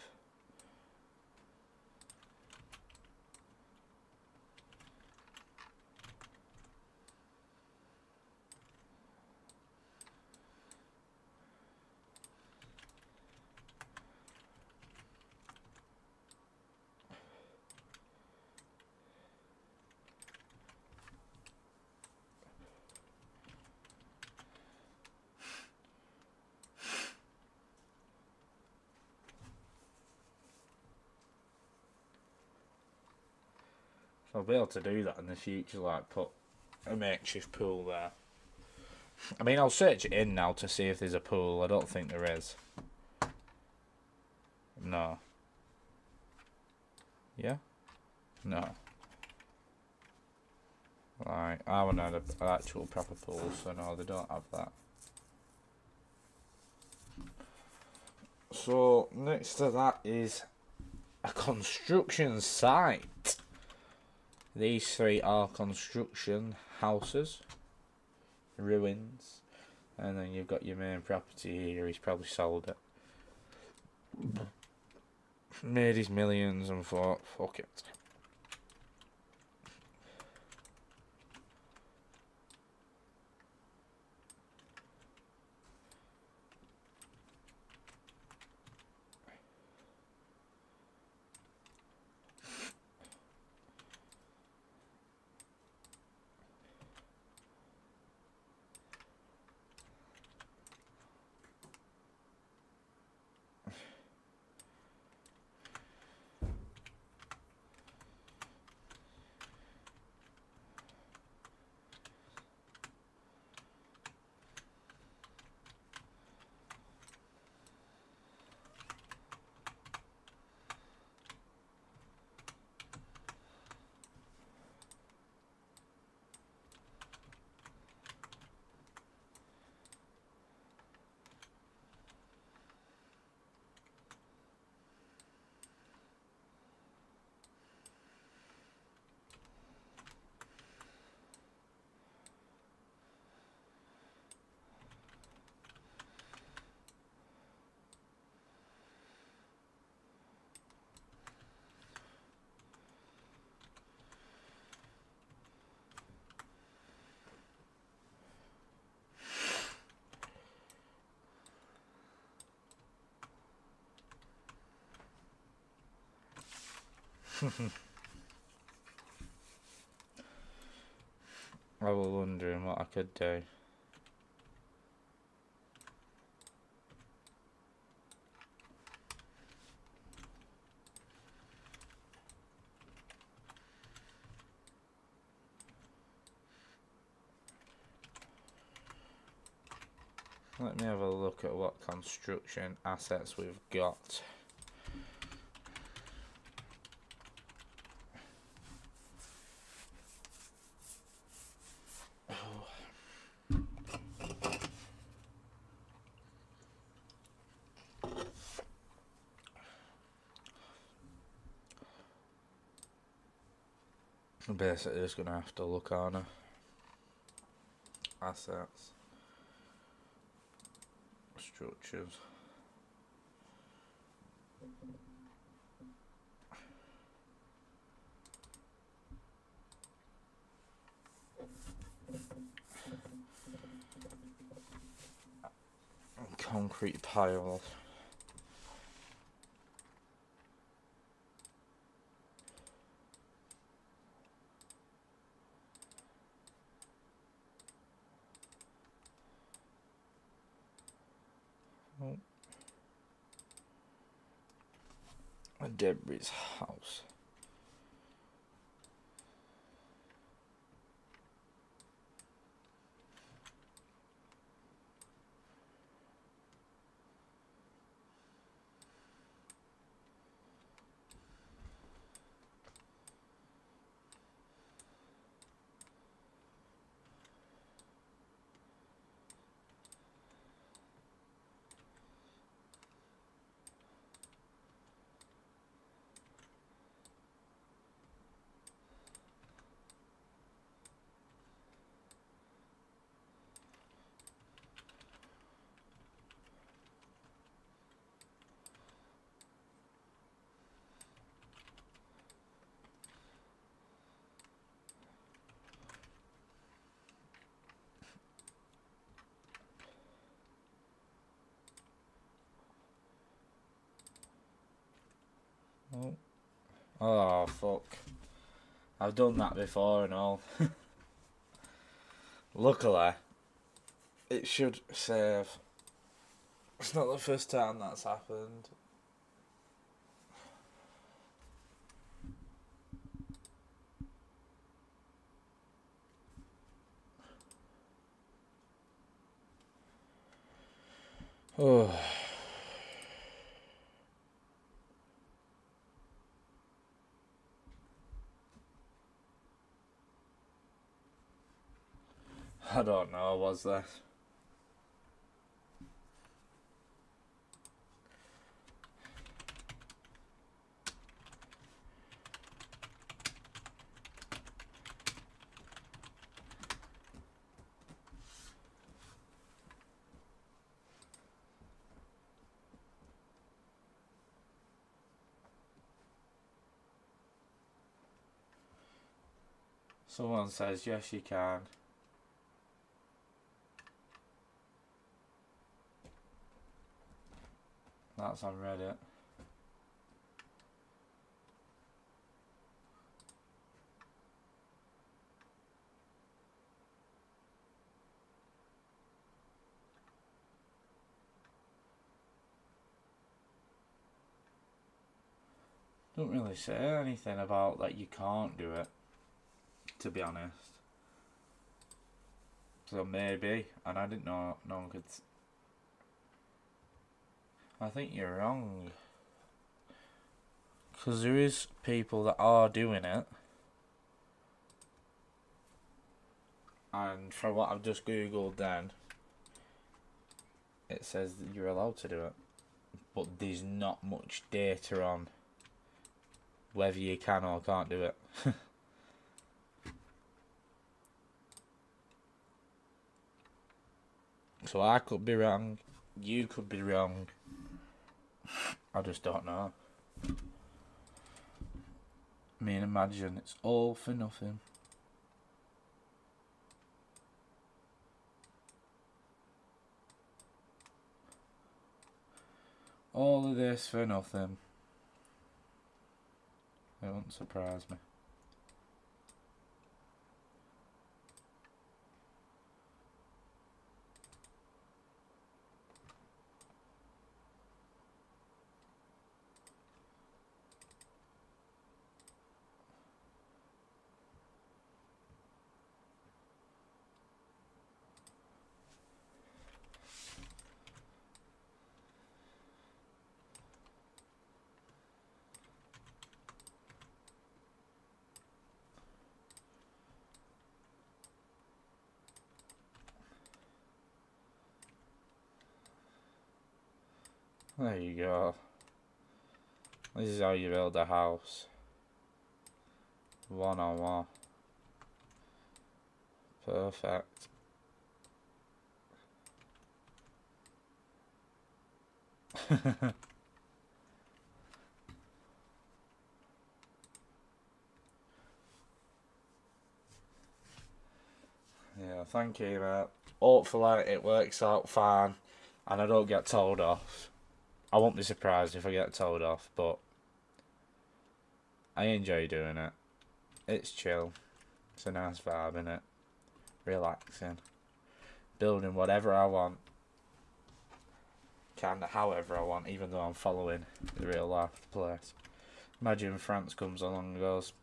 Speaker 1: I'll be able to do that in the future, like put a makeshift pool there. I mean, I'll search it in now to see if there's a pool. I don't think there is. No. Yeah? No. Right, I haven't had an actual proper pool, so no, they don't have that. So, next to that is a construction site. These three are construction houses, ruins, and then you've got your main property here. He's probably sold it, made his millions, and thought, fuck it. I was wondering what I could do. Let me have a look at what construction assets we've got. I'm basically just going to have to look on assets, structures. concrete pile. Oh. A debris house. Oh. Oh, fuck. I've done that before and all. Luckily, it should save. It's not the first time that's happened. Oh. I don't know, was there? Someone says, yes, you can. That's on Reddit. Don't really say anything about that you can't do it, to be honest. So maybe, and I didn't know no one could. I think you're wrong. Because there is people that are doing it. And from what I've just googled then, it says that you're allowed to do it. But there's not much data on whether you can or can't do it. So I could be wrong, you could be wrong. I just don't know. I mean, imagine it's all for nothing. All of this for nothing. It wouldn't surprise me. There you go. This is how you build a house. 101. Perfect. Yeah, thank you, mate. Hopefully it works out fine. and I don't get told off. I won't be surprised if I get told off, but I enjoy doing it. It's chill. It's a nice vibe, innit? Relaxing. Building whatever I want. Kinda however I want, even though I'm following the real life place. Imagine France comes along and goes,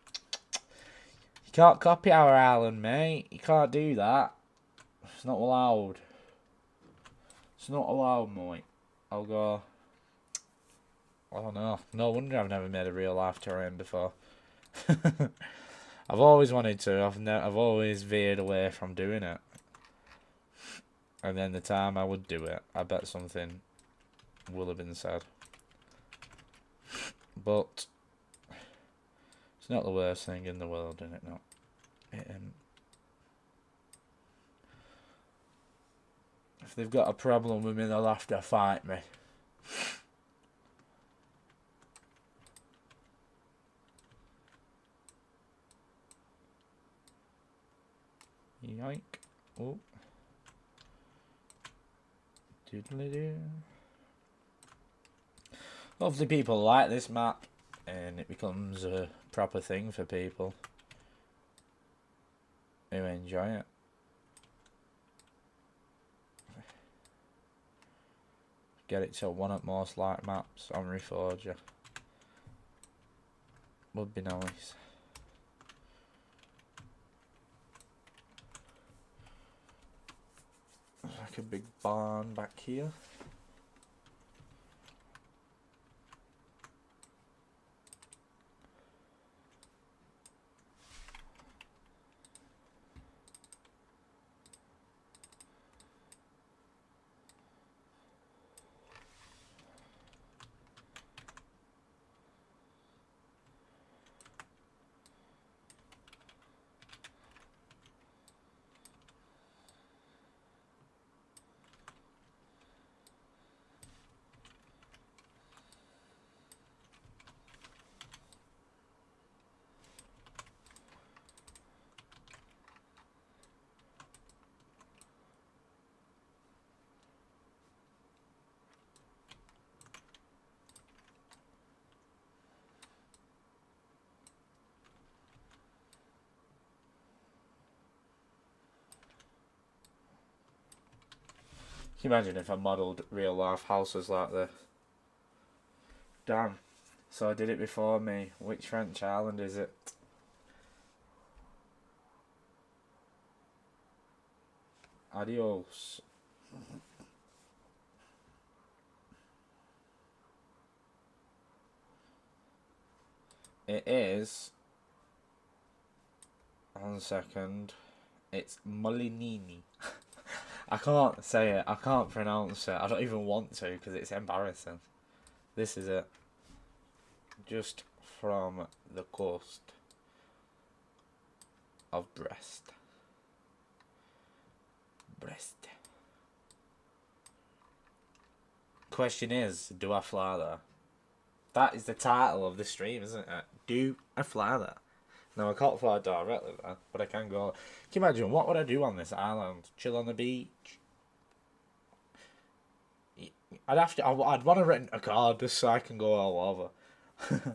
Speaker 1: "You can't copy our island, mate. You can't do that. It's not allowed. It's not allowed, mate." I'll go, "Oh no, no wonder I've never made a real life terrain before." I've always wanted to. I've always veered away from doing it. And then the time I would do it, I bet something will have been said. But it's not the worst thing in the world, is it? Not. If they've got a problem with me, they'll have to fight me. Yoink. Oh. Doodly-doo. Hopefully people like this map and it becomes a proper thing for people who enjoy it. Get it to one of most liked maps on Reforger. Would be nice. Like a big barn back here. Can you imagine if I modelled real life houses like this? Damn. So I did it before me. Which French island is it? Adios. It is. 1 second. It's Molinini. I can't say it. I can't pronounce it. I don't even want to because it's embarrassing. This is it. Just from the coast of Brest. Question is, do I fly there? That is the title of the stream, isn't it? Do I fly there? No, I can't fly directly there, but I can go. Can you imagine, what would I do on this island? Chill on the beach? I'd want to rent a car just so I can go all over.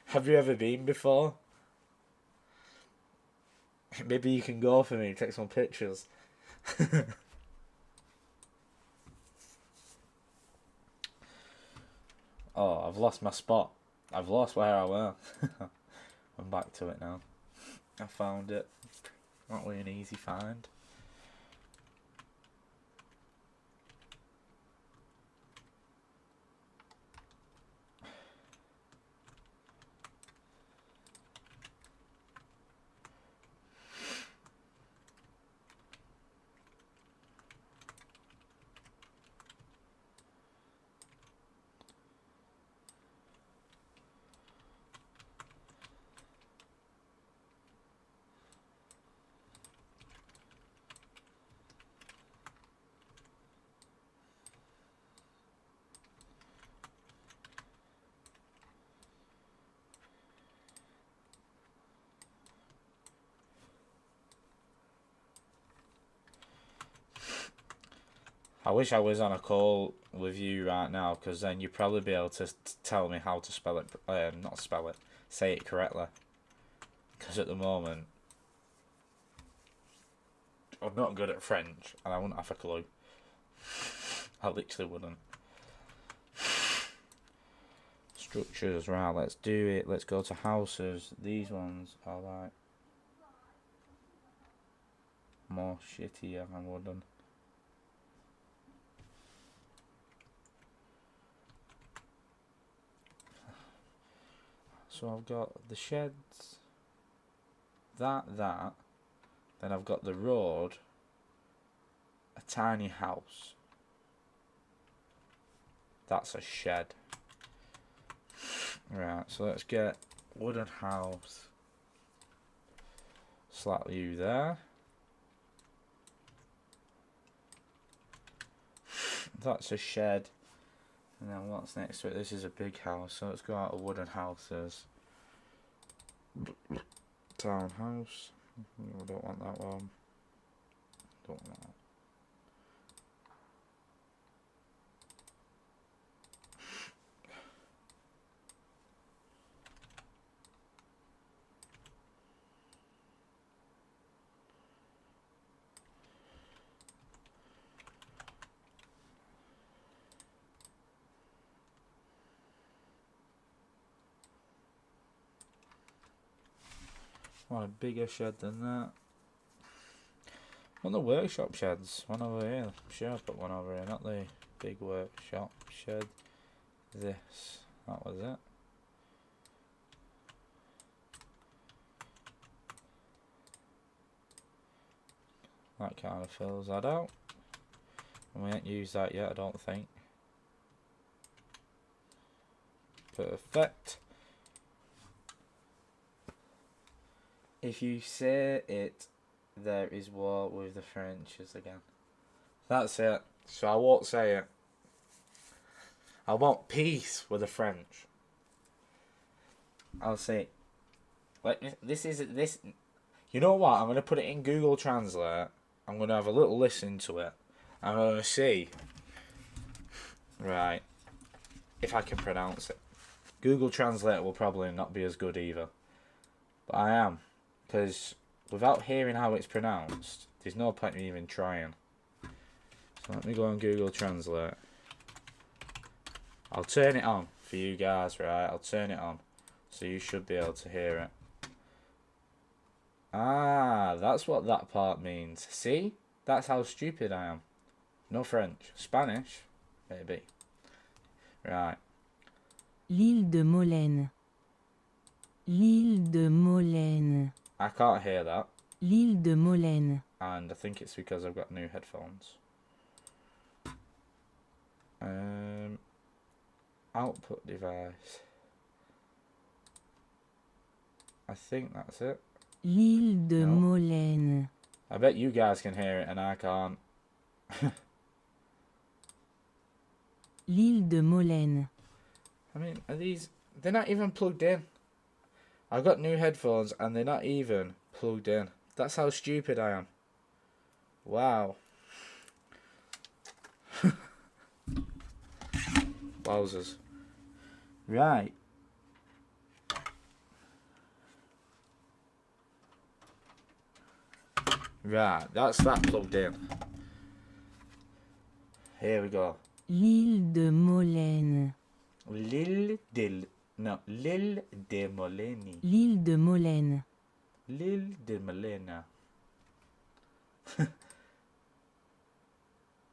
Speaker 1: Have you ever been before? Maybe you can go for me and take some pictures. Oh, I've lost my spot. I've lost where I were. I'm back to it now. I found it. Not really an easy find. I wish I was on a call with you right now, because then you'd probably be able to tell me how to spell it, not spell it, say it correctly. Because at the moment, I'm not good at French, and I wouldn't have a clue. I literally wouldn't. Structures, right, let's do it. Let's go to houses. These ones are like more shittier than wooden. So I've got the sheds, that, then I've got the road, a tiny house. That's a shed. Right, so let's get wooden house. Slap you there. That's a shed. And then what's next to it? This is a big house, so let's go out of wooden houses. Townhouse. I don't want that one. Don't want that. Want a bigger shed than that. Want the workshop sheds? One over here. I'm sure I put one over here, not the big workshop shed. This. That was it. That kind of fills that out. And we ain't used that yet, I don't think. Perfect. If you say it, there is war with the Frenches again. That's it. So I won't say it. I want peace with the French. I'll say, this. You know what? I'm gonna put it in Google Translate. I'm gonna have a little listen to it. I'm gonna see, right, if I can pronounce it. Google Translate will probably not be as good either, but I am. Because without hearing how it's pronounced, there's no point in even trying. So let me go on Google Translate. I'll turn it on for you guys, right? I'll turn it on. So you should be able to hear it. Ah, that's what that part means. See? That's how stupid I am. No French. Spanish? Maybe. Right.
Speaker 2: L'île de Molène. L'île de Molène.
Speaker 1: I can't hear that.
Speaker 2: L'île de Molène.
Speaker 1: And I think it's because I've got new headphones. Output device. I think that's it.
Speaker 2: L'île de
Speaker 1: No.
Speaker 2: Molène.
Speaker 1: I bet you guys can hear it and I can't.
Speaker 2: L'île de Molène.
Speaker 1: I mean, are these... They're not even plugged in. I've got new headphones and they're not even plugged in. That's how stupid I am. Wow. Wowzers. Right. Right, that's that plugged in. Here we go.
Speaker 2: L'île de Molène.
Speaker 1: L'île de... No, l'île de Molène.
Speaker 2: L'île de Molène.
Speaker 1: L'île de Molène.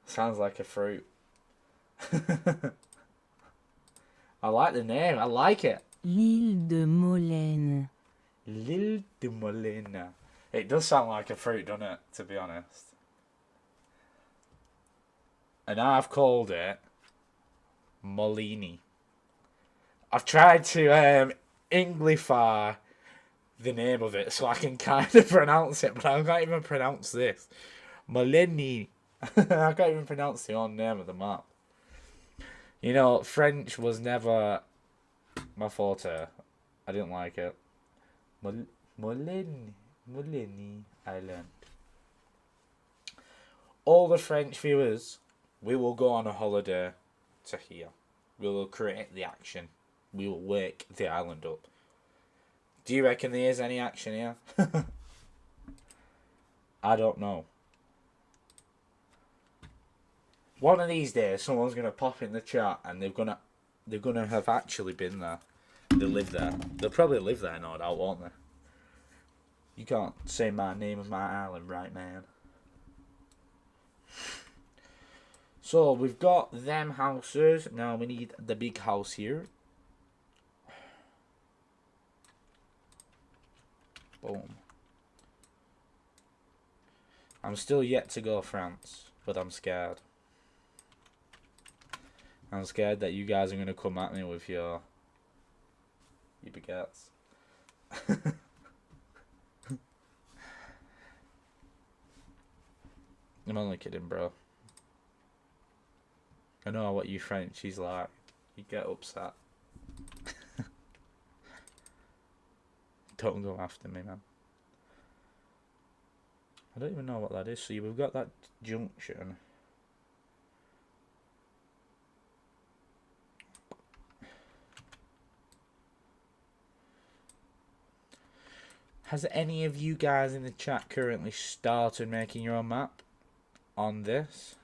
Speaker 1: Sounds like a fruit. I like the name. I like it.
Speaker 2: L'île de Molène.
Speaker 1: L'île de Molène. It does sound like a fruit, doesn't it? To be honest. And I've called it Molini. I've tried to Englify the name of it so I can kind of pronounce it, but I can't even pronounce this. Molini. I can't even pronounce the own name of the map. You know, French was never my forte. I didn't like it. Molini Island. All the French viewers, We will go on a holiday to here. We will create the action. We will wake the island up. Do you reckon there is any action here? I don't know. One of these days, someone's gonna pop in the chat and they're gonna have actually been there. They live there. They'll probably live there, no doubt, won't they? You can't say my name of my island, right, man? So we've got them houses. Now we need the big house here. Boom. I'm still yet to go France, but I'm scared. I'm scared that you guys are going to come at me with your baguettes. I'm only kidding, bro. I know what you Frenchies like. You get upset. Don't go after me, man. I don't even know what that is. So we've got that junction. Has any of you guys in the chat currently started making your own map on this?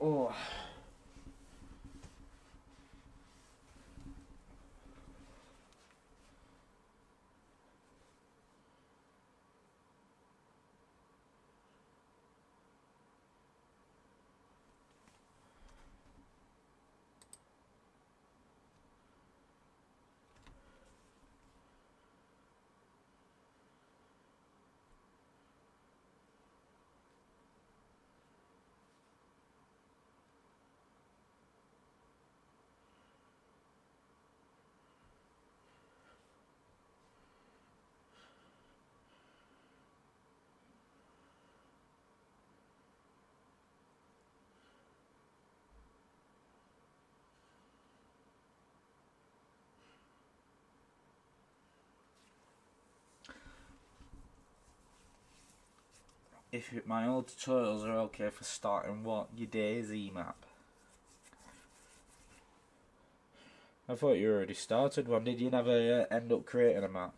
Speaker 1: Oh. If my old tutorials are okay for starting what? Your DayZ map? I thought you already started one. Did you never end up creating a map?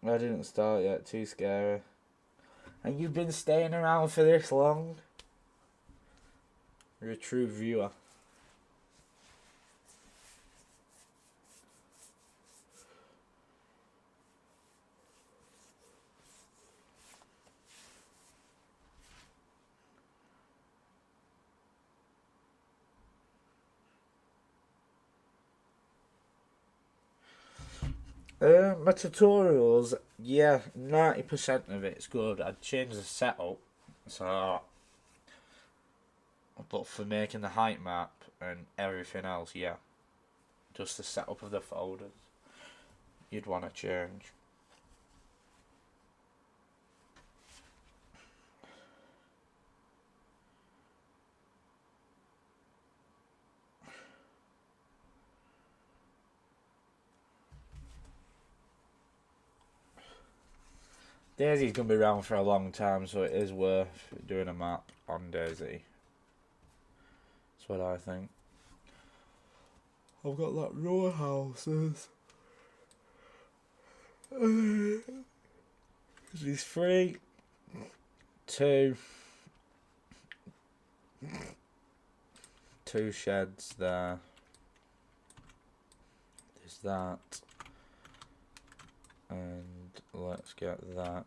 Speaker 1: I didn't start yet, too scary. And you've been staying around for this long? You're a true viewer. My tutorials, yeah, 90% of it's good. I'd change the setup, so, but for making the height map and everything else, yeah, just the setup of the folders, you'd want to change. DayZ's going to be around for a long time, so it is worth doing a map on DayZ. That's what I think. I've got that row of houses. There's 3, 2 sheds there. is that. And let's get that.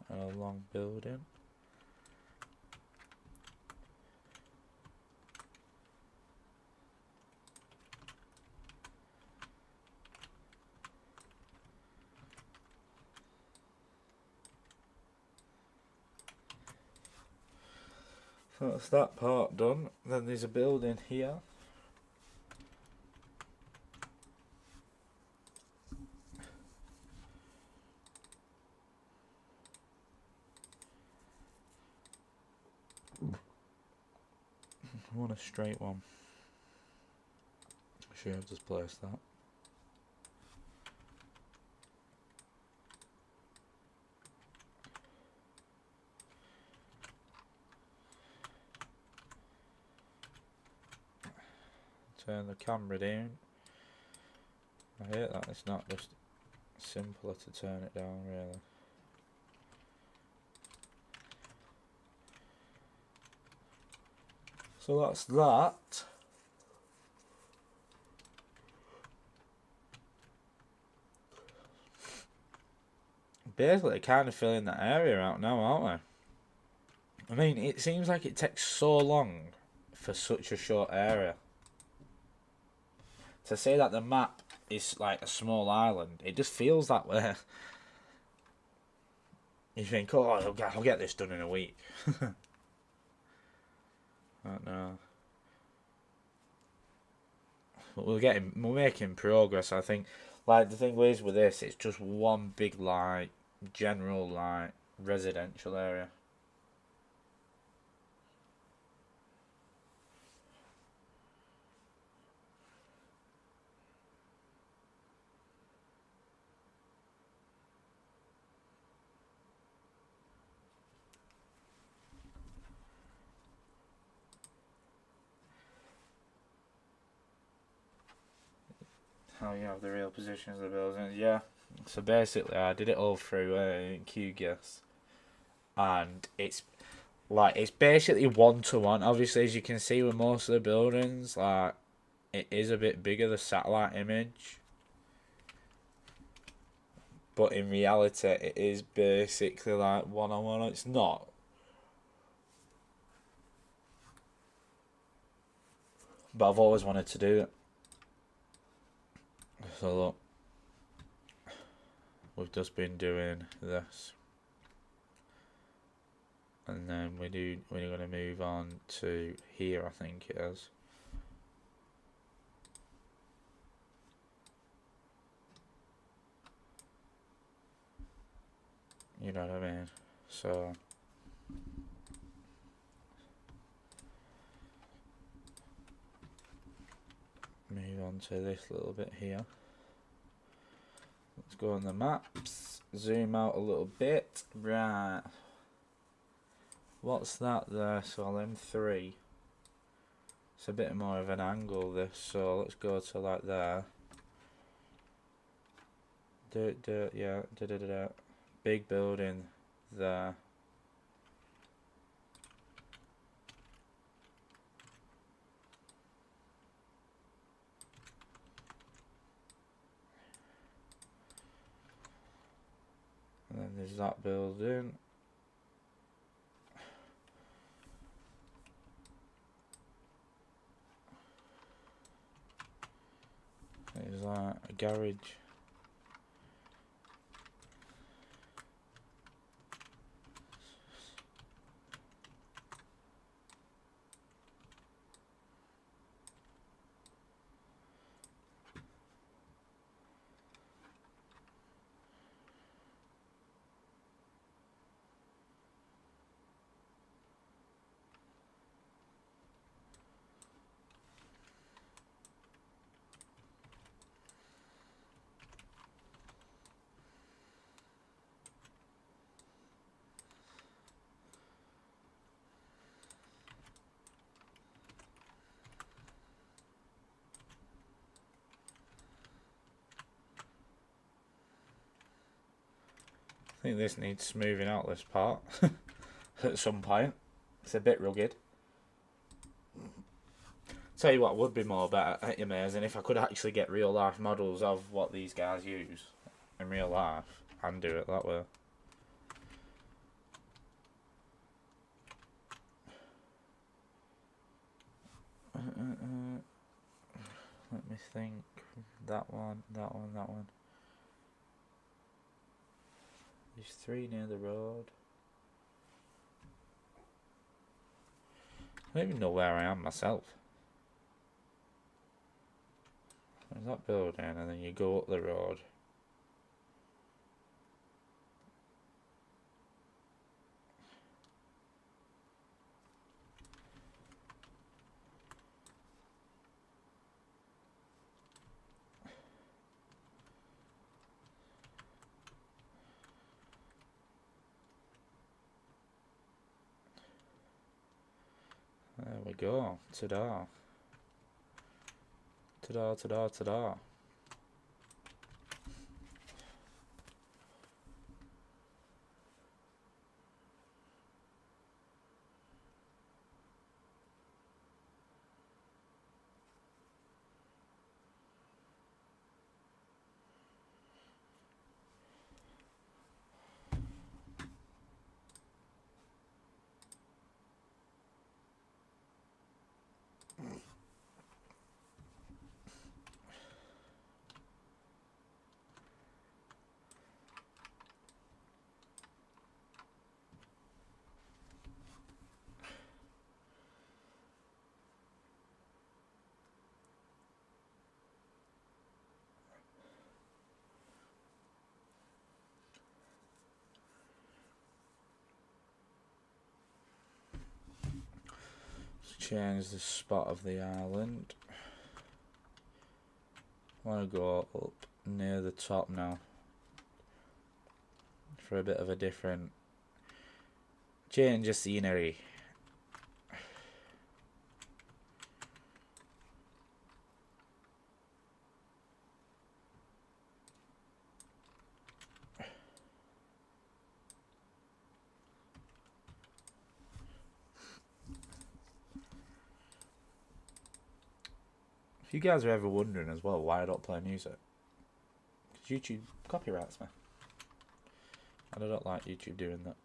Speaker 1: A long building. So that's that part done. Then there's a building here. I want a straight one. Sure, I've just placed that. Turn the camera down. I hate that it's not just simpler to turn it down, really. So that's that. Basically, kind of filling that area out now, aren't we? I mean, it seems like it takes so long for such a short area. To say that the map is like a small island, it just feels that way. You think, oh, I'll get this done in a week. I don't know. But we're making progress, I think. Like, the thing is with this, it's just one big, like, general, like, residential area. How you have the real positions of the buildings, yeah. So basically, I did it all through QGIS, and it's basically 1-to-1. Obviously, as you can see with most of the buildings, like, it is a bit bigger, the satellite image, but in reality, it is basically like 1-on-1. It's not. But I've always wanted to do it. So look, we've just been doing this, and then we're going to move on to here, I think it is. You know what I mean? So move on to this little bit here. Let's go on the maps, zoom out a little bit. Right, what's that there? So M3. It's a bit more of an angle, this, so let's go to like there. Yeah, big building there. And then there's that building. There's that, a garage. I think this needs smoothing out, this part, at some point. It's a bit rugged. Tell you what would be more better, amazing, if I could actually get real life models of what these guys use in real life and do it that way. Let me think. That one, that one, that one. There's 3 near the road. I don't even know where I am myself. There's that building, and then you go up the road. There we go. Ta-da. Ta-da, ta-da, ta-da. Change the spot of the island. I want to go up near the top now for a bit of a different change of scenery. If you guys are ever wondering as well why I don't play music, because YouTube copyrights me, and I don't like YouTube doing that.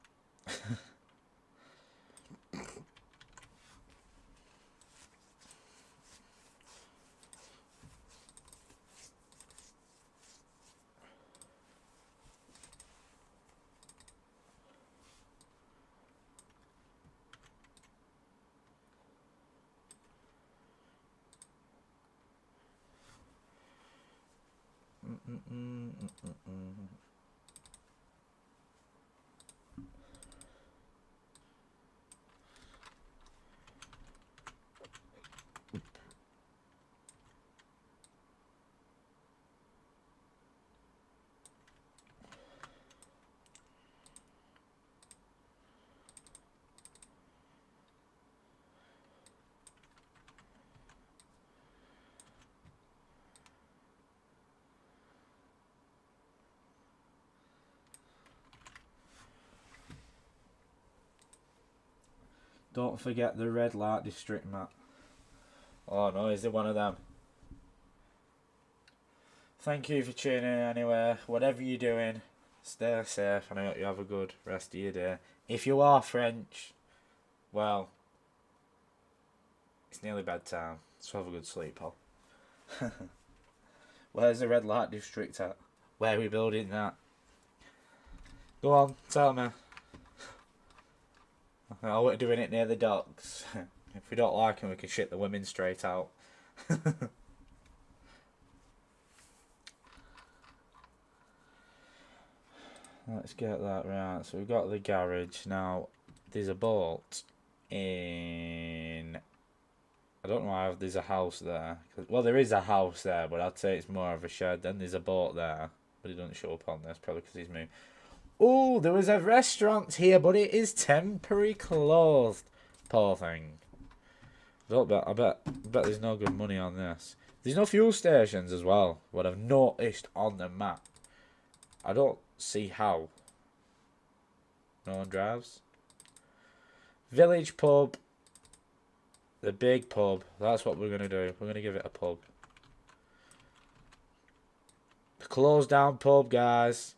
Speaker 1: Don't forget the red light district map. Oh no, is it one of them? Thank you for tuning in anyway. Whatever you're doing, stay safe and I hope you have a good rest of your day. If you are French, well, it's nearly bedtime, so have a good sleep, pal. Where's the red light district at? Where are we building that? Go on, tell me. Oh, we're doing it near the docks. If we don't like them, we can shit the women straight out. Let's get that right. So we've got the garage. Now, there's a boat in... I don't know why there's a house there. Well, there is a house there, but I'd say it's more of a shed. Then there's a boat there, but it doesn't show up on this, probably because he's moved. Oh, there was a restaurant here, but it is temporarily closed. Poor thing. I bet there's no good money on this. There's no fuel stations as well, what I've noticed on the map. I don't see how. No one drives. Village pub. The big pub. That's what we're going to do. We're going to give it a pub. The closed down pub, guys.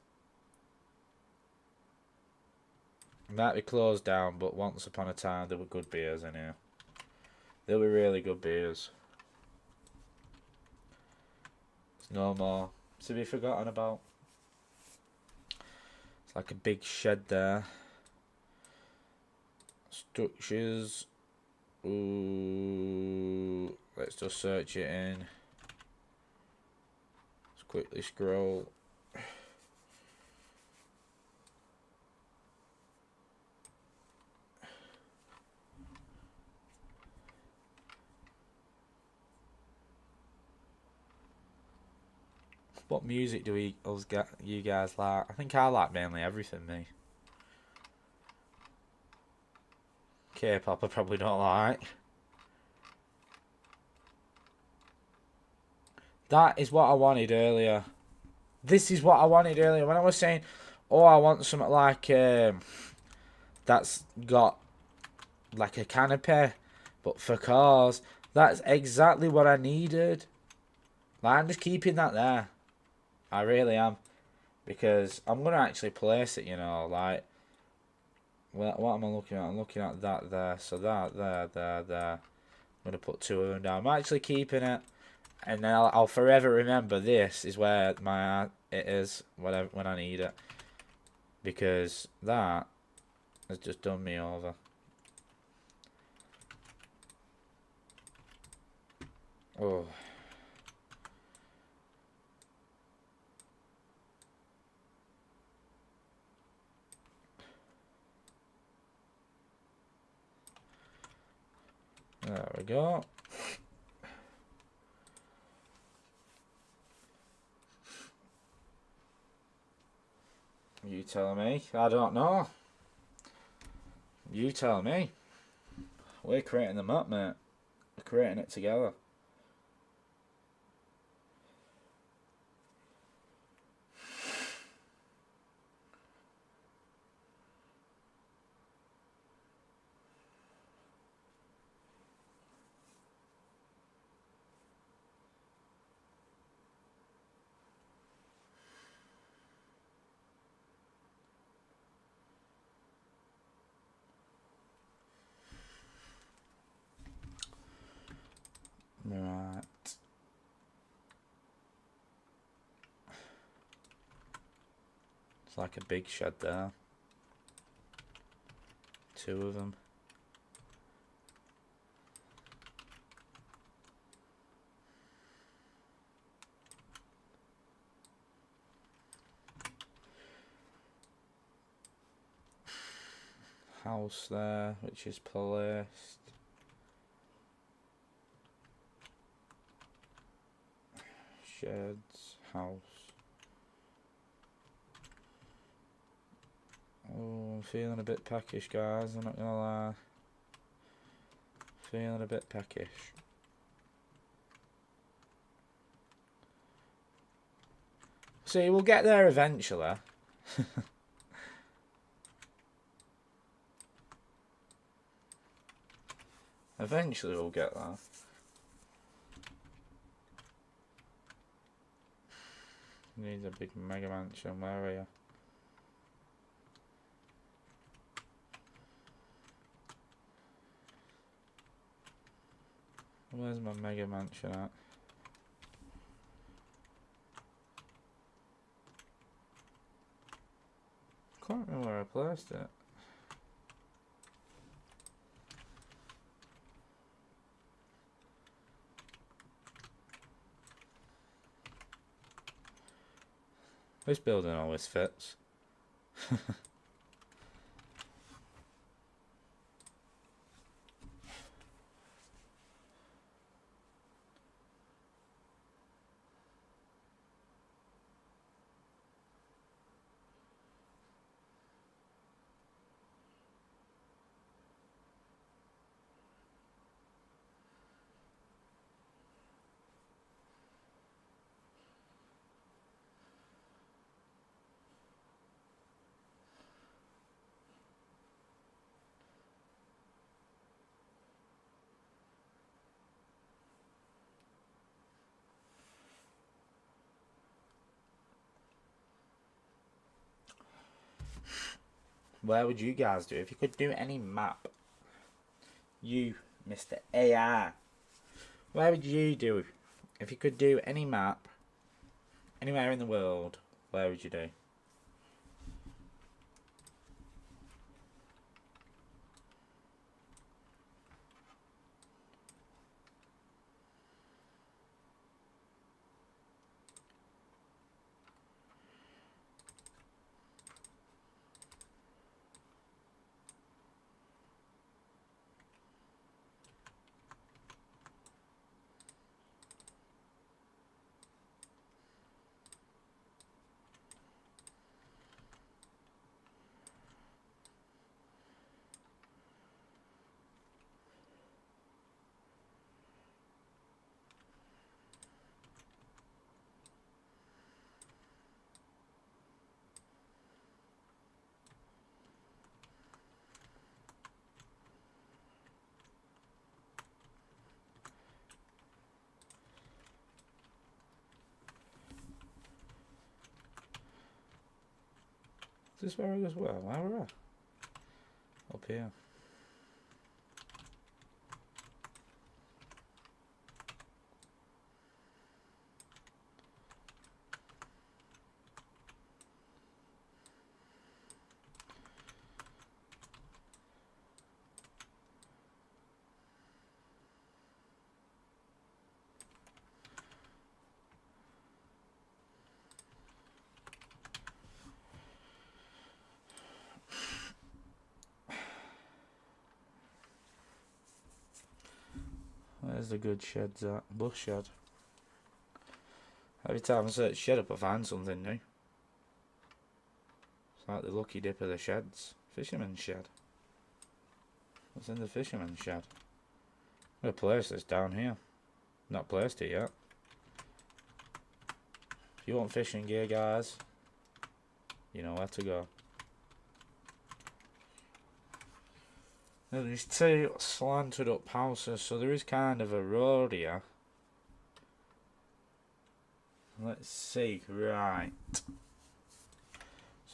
Speaker 1: Might be closed down, but once upon a time there were good beers in here. There were really good beers. There's no more to be forgotten about. It's like a big shed there. Structures. Ooh, let's just search it in. Let's quickly scroll. What music do you guys like? I think I like mainly everything, me. K-pop I probably don't like. That is what I wanted earlier. This is what I wanted earlier. When I was saying, oh, I want something like, that's got like a canopy, but for cars. That's exactly what I needed. Like, I'm just keeping that there. I really am. Because I'm going to actually place it, you know, like, what am I looking at? I'm looking at that there. So that, there. I'm going to put two of them down. I'm actually keeping it. And then I'll forever remember this is where it is when I need it. Because that has just done me over. Oh. There we go. You tell me. I don't know. You tell me. We're creating the map, mate. We're creating it together. Right. It's like a big shed there. Two of them. House there, which is placed. Sheds, house. Oh, I'm feeling a bit peckish, guys. I'm not gonna lie. Feeling a bit peckish. See, we'll get there eventually. Eventually we'll get there. Needs a big mega mansion. Where are you? Where's my mega mansion at? Can't remember where I placed it. This building always fits. Where would you guys do if you could do any map? You, Mr. AI. Where would you do if you could do any map anywhere in the world? Where would you do? Is this where I was? Where were I? Up here. Where's the good sheds at? Bush shed. Every time I search shed up I find something new. It's like the lucky dip of the sheds. Fisherman's shed. What's in the fisherman's shed? I'm gonna place this down here. Not placed it yet. If you want fishing gear, guys, you know where to go. Now there's two slanted up houses, so there is kind of a road here. Let's see, right.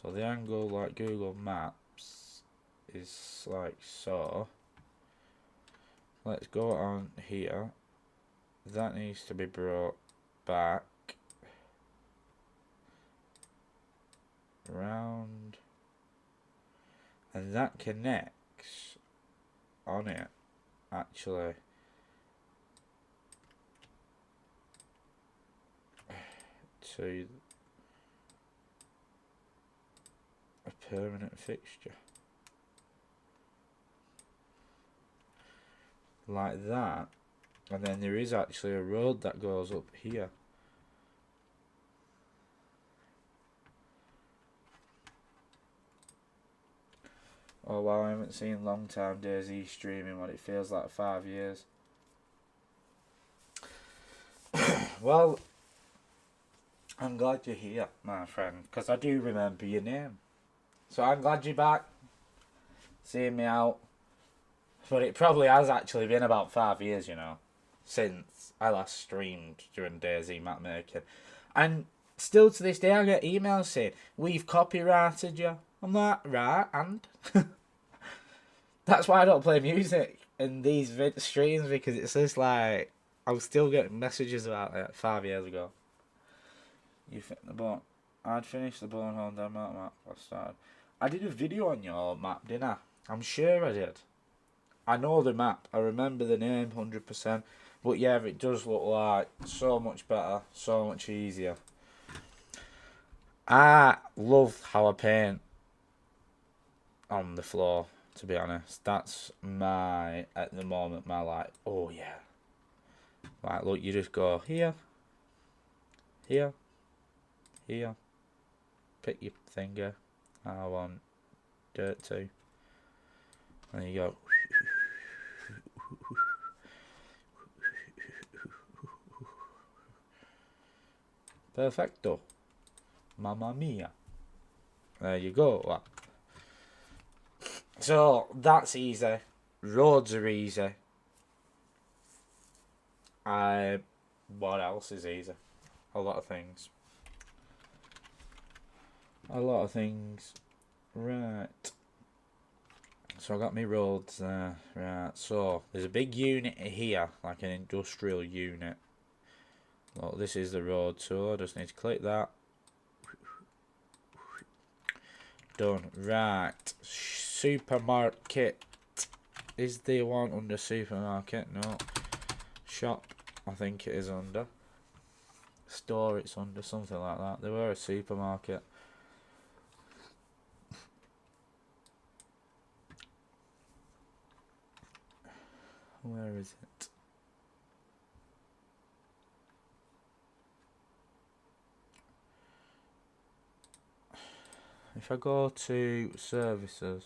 Speaker 1: So the angle, like Google Maps, is like so. Let's go on here. That needs to be brought back. Round. And that connects on it, actually. To a permanent fixture. Like that. And then there is actually a road that goes up here. Oh wow, I haven't seen Long Time Daisy streaming what it feels like 5 years. Well, I'm glad you're here, my friend, because I do remember your name. So I'm glad you're back, seeing me out. But it probably has actually been about 5 years, you know, since I last streamed during Daisy map making. And still to this day I get emails saying, we've copyrighted you. I'm like, right, and? That's why I don't play music in these streams, because it's just like, I was still getting messages about it 5 years ago. You fit the bone. I'd finished the Bonehole Denmark map I started. I did a video on your map, didn't I? I'm sure I did. I know the map. I remember the name 100%. But yeah, it does look like so much better, so much easier. I love how I paint on the floor, to be honest. That's my, at the moment, my like, oh yeah. Like, look, you just go here, here, here. Pick your finger. I want dirt too. And you go. Perfecto. Mamma mia. There you go. So that's easy. Roads are easy. What else is easy? A lot of things. A lot of things. Right. So I got my roads there. Right, so there's a big unit here, like an industrial unit. Well, this is the road, so I just need to click that. Done. Right. Supermarket. Is there one under supermarket? No. Shop, I think it is under. Store, it's under, something like that. They were a supermarket. Where is it? If I go to services,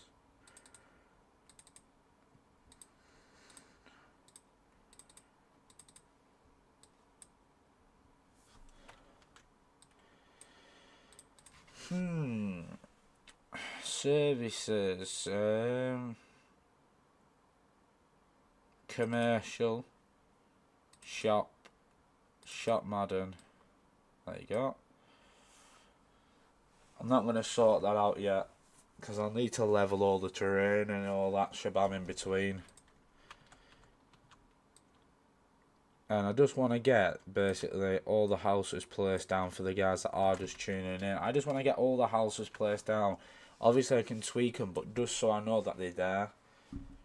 Speaker 1: services, commercial, shop, shop modern. There you go. I'm not going to sort that out yet because I'll need to level all the terrain and all that shabam in between. And I just want to get basically all the houses placed down for the guys that are just tuning in. I just want to get all the houses placed down. Obviously I can tweak them, but just so I know that they're there.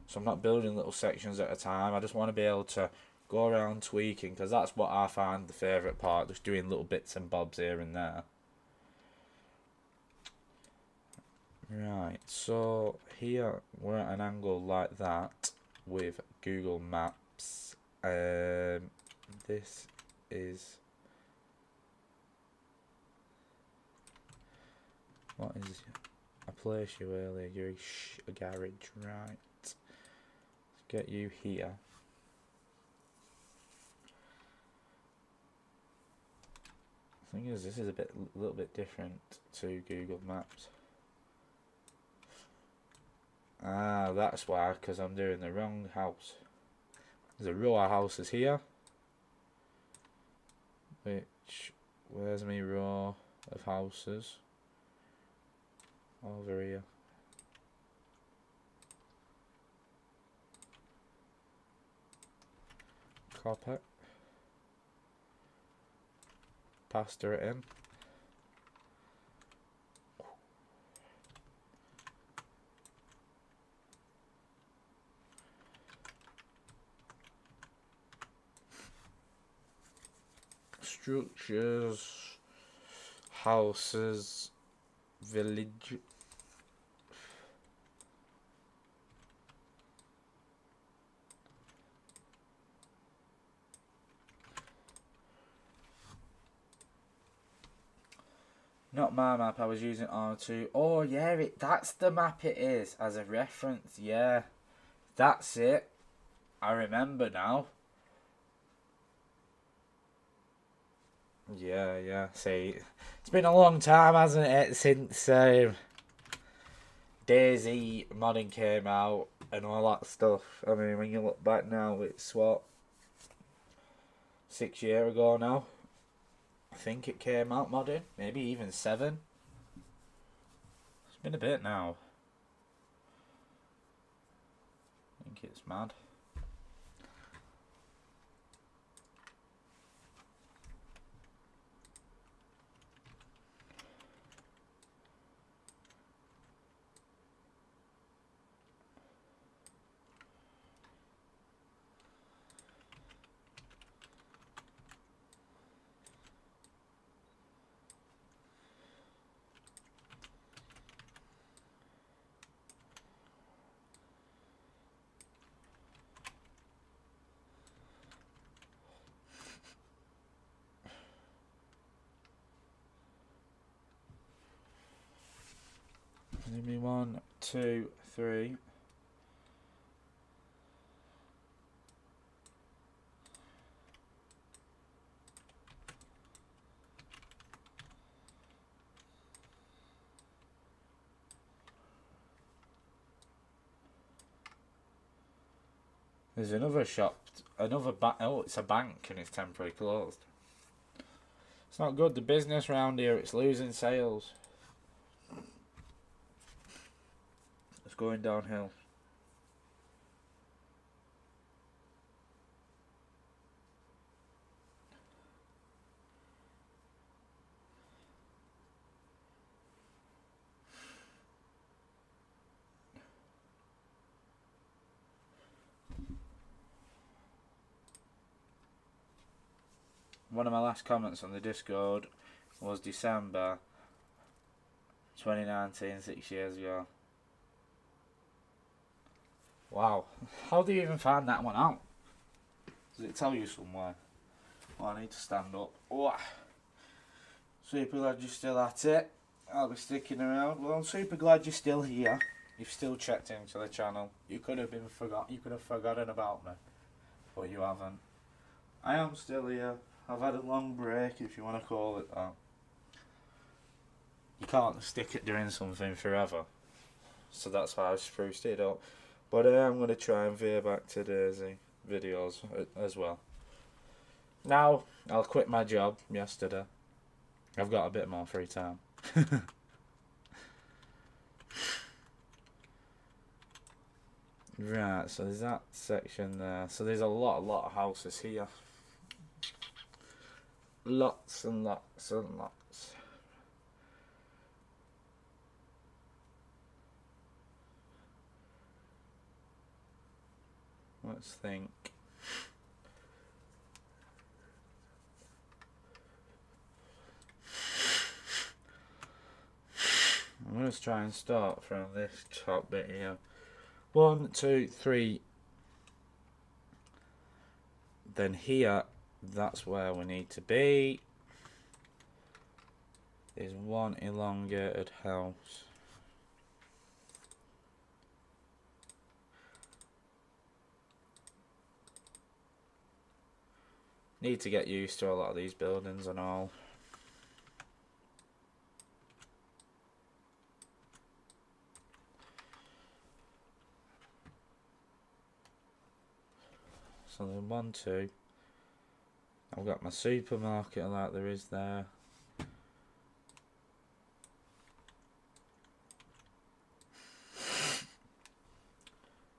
Speaker 1: So I'm not building little sections at a time. I just want to be able to go around tweaking, because that's what I find the favourite part, just doing little bits and bobs here and there. Right, so here we're at an angle like that with Google Maps. This is, what is, I placed you earlier, you're a garage, right? Let's get you here. The thing is, this is a little bit different to Google Maps. Ah, that's why, because I'm doing the wrong house. There's a row of houses here. Which, where's my row of houses? Over here. Copper. Pasta it in. Structures, houses, village. Not my map, I was using R2. Oh yeah, that's the map it is, as a reference, yeah. That's it. I remember now. Yeah. See, it's been a long time, hasn't it, since Daisy modding came out and all that stuff. I mean, when you look back now, it's what, 6 years ago now? I think it came out modding, maybe even 7. It's been a bit now. I think it's mad. Give me 1, 2, 3. There's another shop, another bank. Oh, it's a bank and it's temporarily closed. It's not good, the business round here, it's losing sales. It's going downhill. one of my last comments on the Discord was December 2019, 6 years ago. Wow. How do you even find that one out? Does it tell you somewhere? Oh, I need to stand up. Oh. Super glad you're still at it. I'll be sticking around. Well, I'm super glad you're still here. You've still checked into the channel. You could have forgotten about me, but you haven't. I am still here. I've had a long break, if you want to call it that. You can't stick at doing something forever, so that's why I spruced it up. But I am going to try and veer back to Daisy videos as well. Now, I'll quit my job yesterday. I've got a bit more free time. Right, so there's that section there. So there's a lot of houses here. Lots and lots and lots. Let's think. I'm going to try and start from this top bit here. 1, 2, 3. Then here, that's where we need to be. There's one elongated house. Need to get used to a lot of these buildings and all. So then 1, 2. I've got my supermarket like there is there.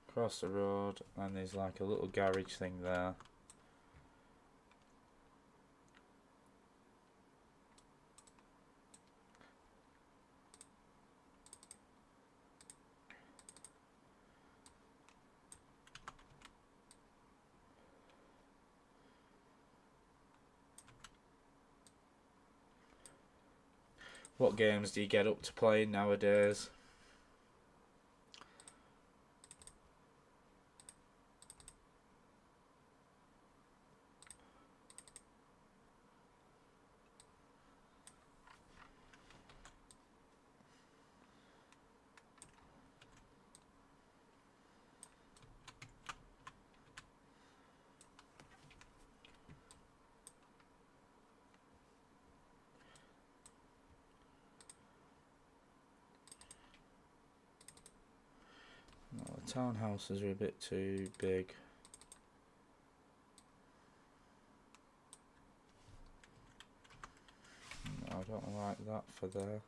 Speaker 1: Across the road, and there's like a little garage thing there. What games do you get up to playing nowadays? No, the townhouses are a bit too big. No, I don't like that for there.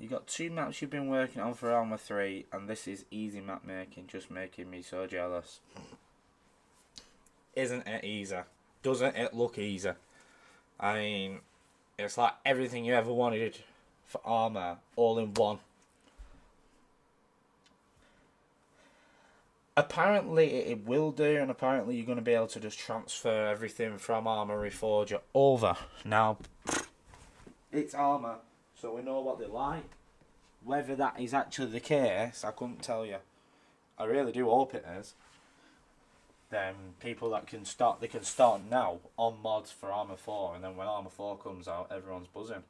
Speaker 1: You got 2 maps you've been working on for Arma 3, and this is easy map making, just making me so jealous. Isn't it easy? Doesn't it look easy? I mean, it's like everything you ever wanted for Arma, all in one. Apparently it will do, and apparently you're going to be able to just transfer everything from Arma Reforger over. Now, it's Arma, so we know what they like. Whether that is actually the case, I couldn't tell you. I really do hope it is. Then people that can start, they can start now on mods for Arma 4, and then when Arma 4 comes out, everyone's buzzing.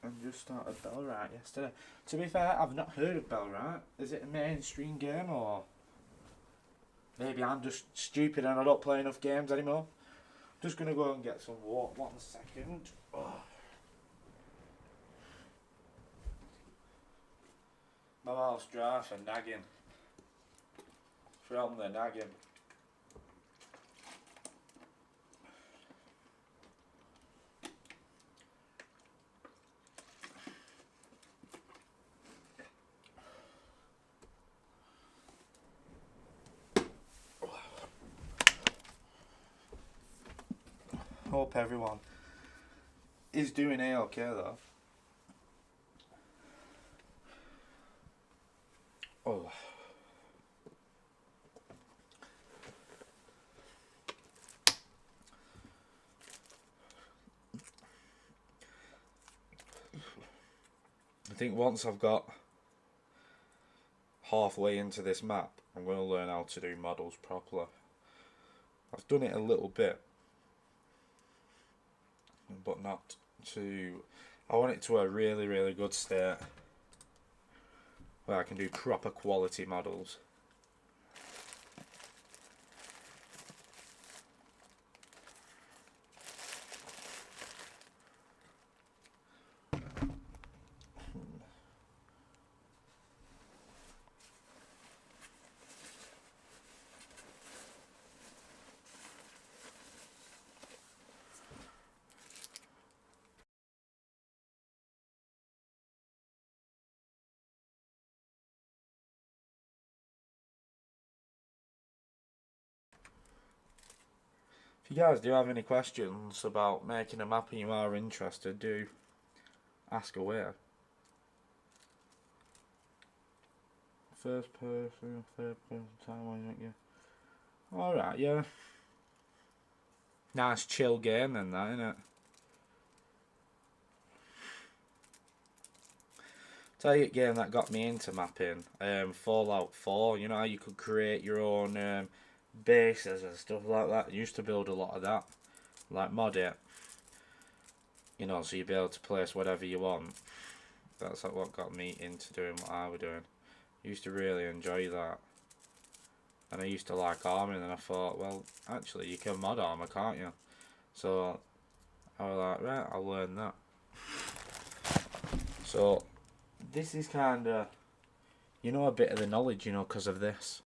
Speaker 1: And just started Bellwright yesterday. To be fair, I've not heard of Bellwright. Is it a mainstream game, or maybe I'm just stupid and I don't play enough games anymore? I'm just gonna go and get some water. 1 second. Oh. My mouth's dry for nagging. From the nagging. Hope everyone is doing A-okay though. Oh. I think once I've got halfway into this map, I'm going to learn how to do models properly. I've done it a little bit, but not to... I want it to a really, really good state where I can do proper quality models. If you guys do have any questions about making a map and you are interested, do ask away. First person, third person, time, don't you? Alright, yeah. Nice chill game then, that, innit? Tell you a game that got me into mapping, Fallout 4. You know how you could create your own bases and stuff like that. I used to build a lot of that, like mod it. You know, so you'd be able to place whatever you want. That's like what got me into doing what I was doing. I used to really enjoy that. And I used to like Arma, and then I thought, well, actually you can mod Arma, can't you? So I was like, right, I'll learn that. So this is kind of, you know, a bit of the knowledge, you know, because of this.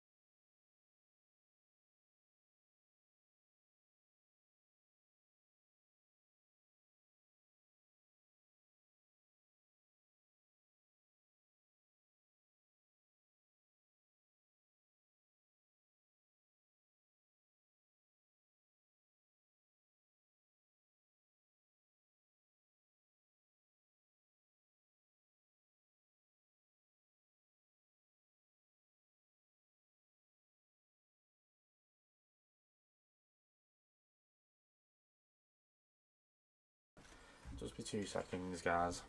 Speaker 1: Just be 2 seconds, guys.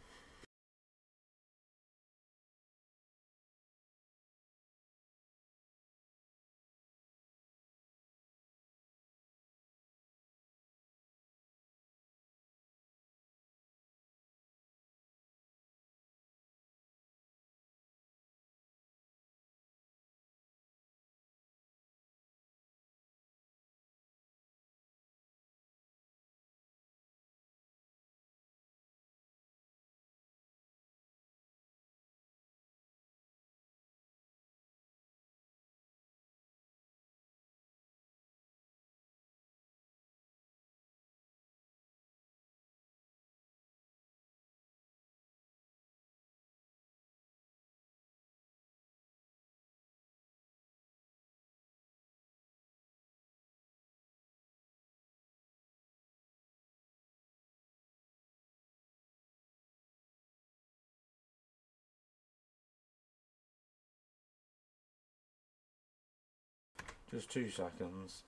Speaker 1: Just 2 seconds.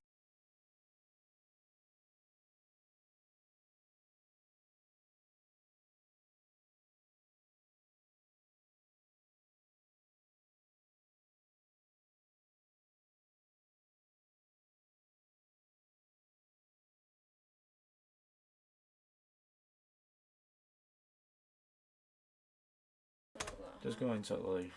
Speaker 1: Just go into the leaf.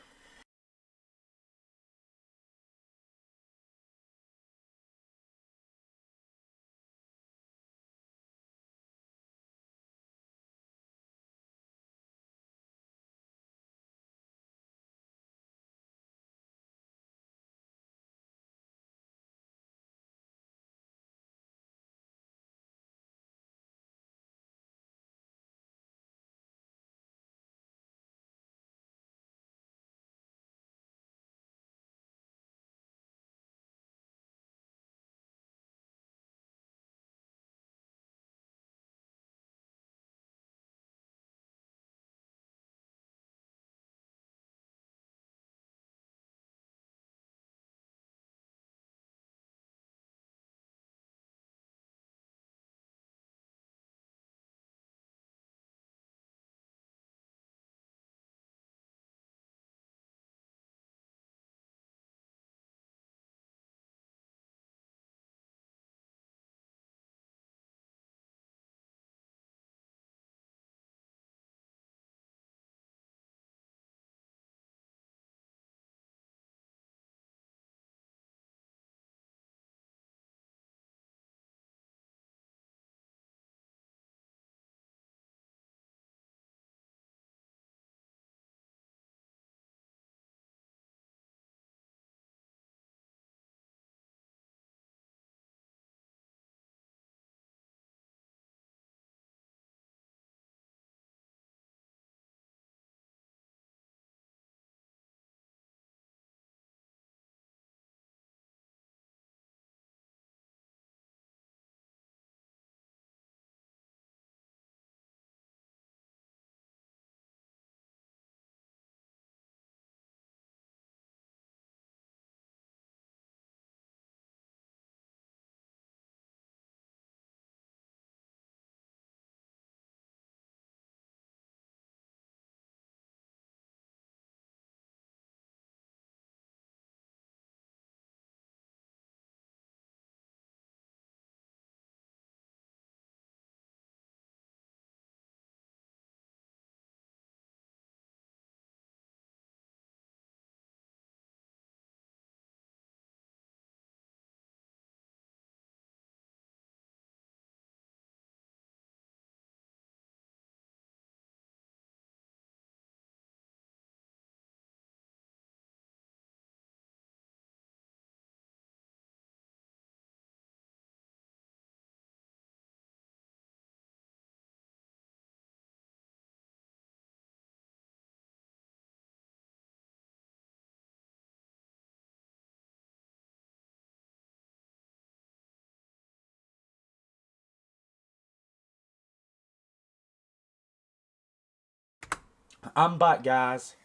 Speaker 1: I'm back, guys.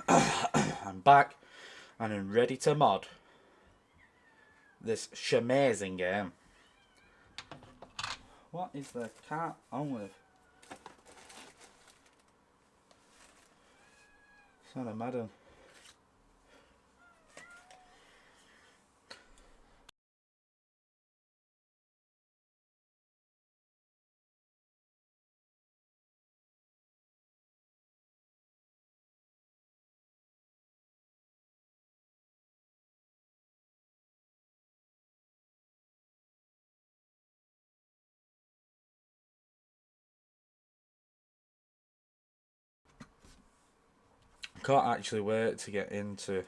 Speaker 1: I'm back and I'm ready to mod this shamazing game. What is the cat on with? Son of madam. Can't actually wait to get into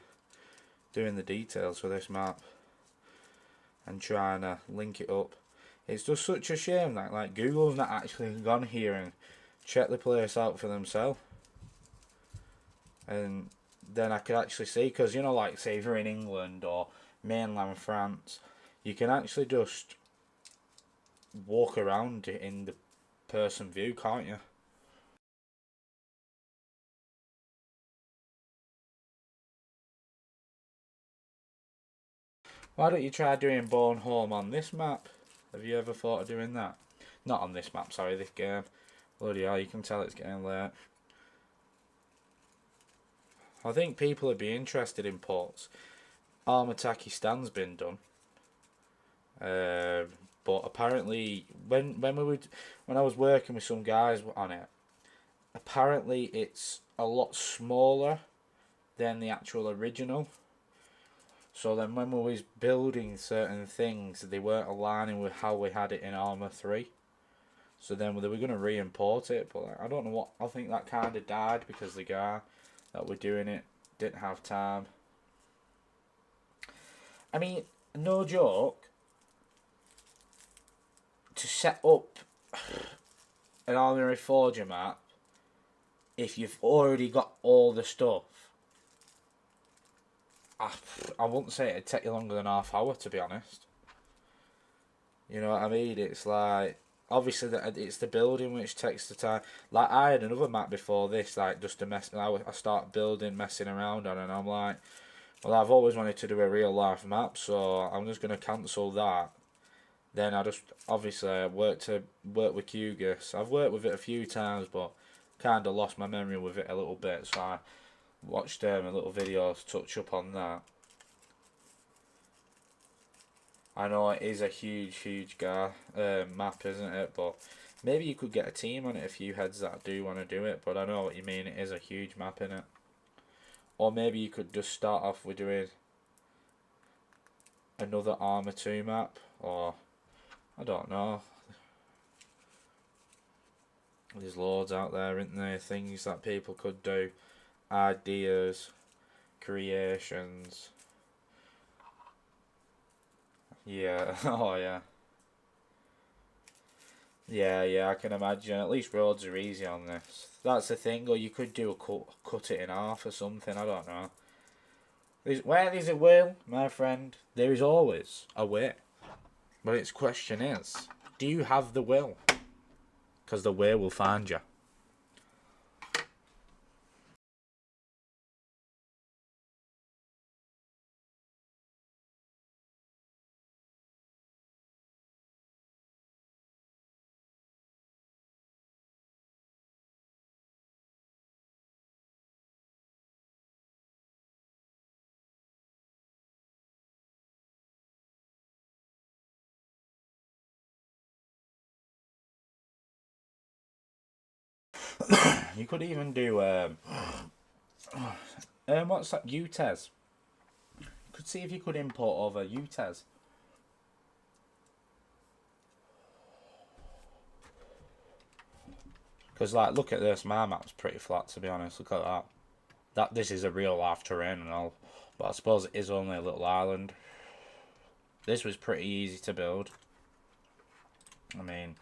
Speaker 1: doing the details for this map and trying to link it up. It's just such a shame that like Google's not actually gone here and checked the place out for themselves. And then I could actually see, because you know, like say if you're in England or mainland France, you can actually just walk around in the person view, can't you? Why don't you try doing Born Home on this map? Have you ever thought of doing that? Not on this map, sorry, this game. Bloody hell, you can tell it's getting late. I think people would be interested in ports. Arma Takistan's been done. But apparently, when I was working with some guys on it, apparently it's a lot smaller than the actual original. So then when we was building certain things, they weren't aligning with how we had it in Arma 3. So then they were going to re-import it, but like, I don't know what, I think that kind of died because the guy that were doing it didn't have time. I mean, no joke, to set up an Arma Reforger map, if you've already got all the stuff, I wouldn't say it'd take you longer than half hour, to be honest. You know what I mean? It's like, obviously it's the building which takes the time. Like, I had another map before this, like, just to mess, I start building, messing around on, and I'm like, well, I've always wanted to do a real life map, so I'm just going to cancel that. Then I just, obviously, I work with QGIS. I've worked with it a few times, but kind of lost my memory with it a little bit, so I watched a little video to touch up on that. I know it is a huge map, isn't it? But maybe you could get a team on it, a few heads that do want to do it. But I know what you mean, it is a huge map, innit? Or maybe you could just start off with doing another Arma 2 map, or I don't know. There's loads out there, isn't there? Things that people could do, ideas, creations. Yeah, oh yeah. Yeah, I can imagine. At least roads are easy on this. That's the thing, or you could do a cut it in half or something, I don't know. Where there's a will, my friend, there is always a way. But its question is, do you have the will? Because the way will find you. You could even do what's that? UTES. You could see if you could import over UTES. Because like, look at this. My map's pretty flat, to be honest. Look at that. This is a real life terrain and all, but I suppose it is only a little island. This was pretty easy to build. I mean,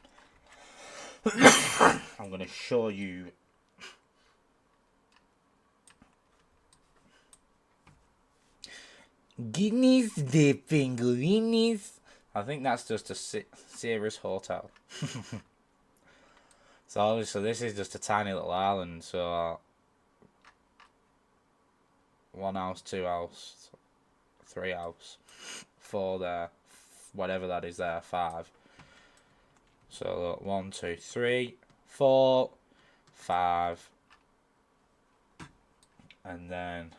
Speaker 1: I'm going to show you. Guineas de Pinguinis. I think that's just a Cirrus hotel. So obviously this is just a tiny little island. So 1 house, 2 house, 3 house, 4 there, whatever that is there, 5. So look, 1, 2, 3, 4, 5, and then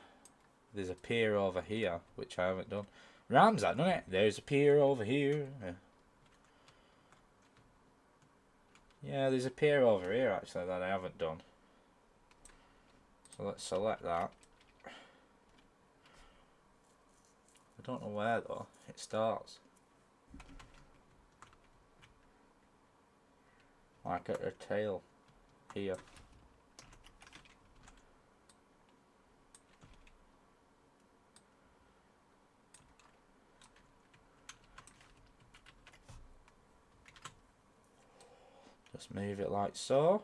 Speaker 1: there's a pier over here, which I haven't done. Rhymes that, doesn't it? There's a pier over here. Yeah, there's a pier over here, actually, that I haven't done. So let's select that. I don't know where, though. It starts. Like at the tail. Here. Just move it like so.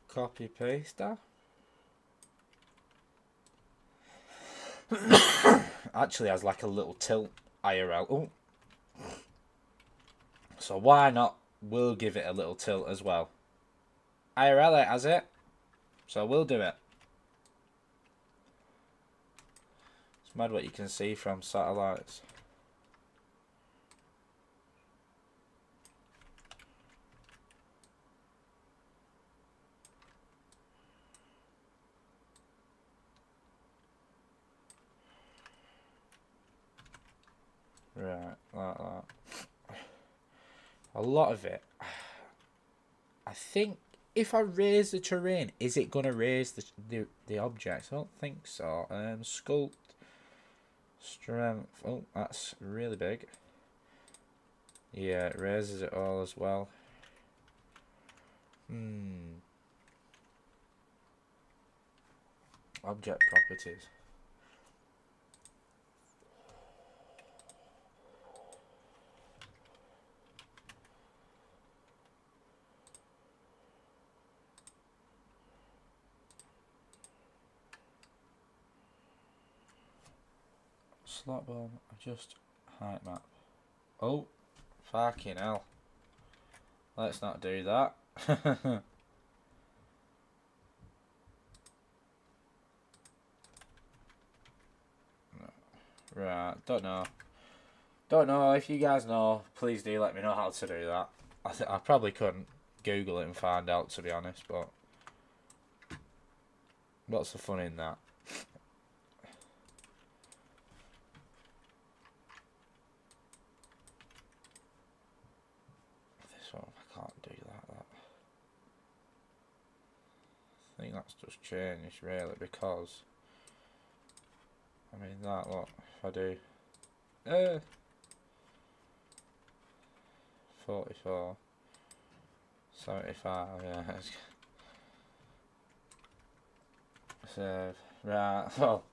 Speaker 1: Copy paste that. Actually has like a little tilt IRL. Ooh. So why not? We'll give it a little tilt as well. IRL it has it. So we'll do it. Let's mad what you can see from satellites. Right, like that. A lot of it. I think if I raise the terrain, is it gonna raise the objects? I don't think so. Sculpt, strength. Oh, that's really big. Yeah, it raises it all as well. Object properties. Slot bomb, adjust height map. Oh, fucking hell. Let's not do that. Right, don't know. Don't know. If you guys know, please do let me know how to do that. I probably couldn't Google it and find out, to be honest, but what's the fun in that? This one, I can't do that. I think that's just changed, really, because I mean that, look, if I do 44 75, yeah. Save. Right, well,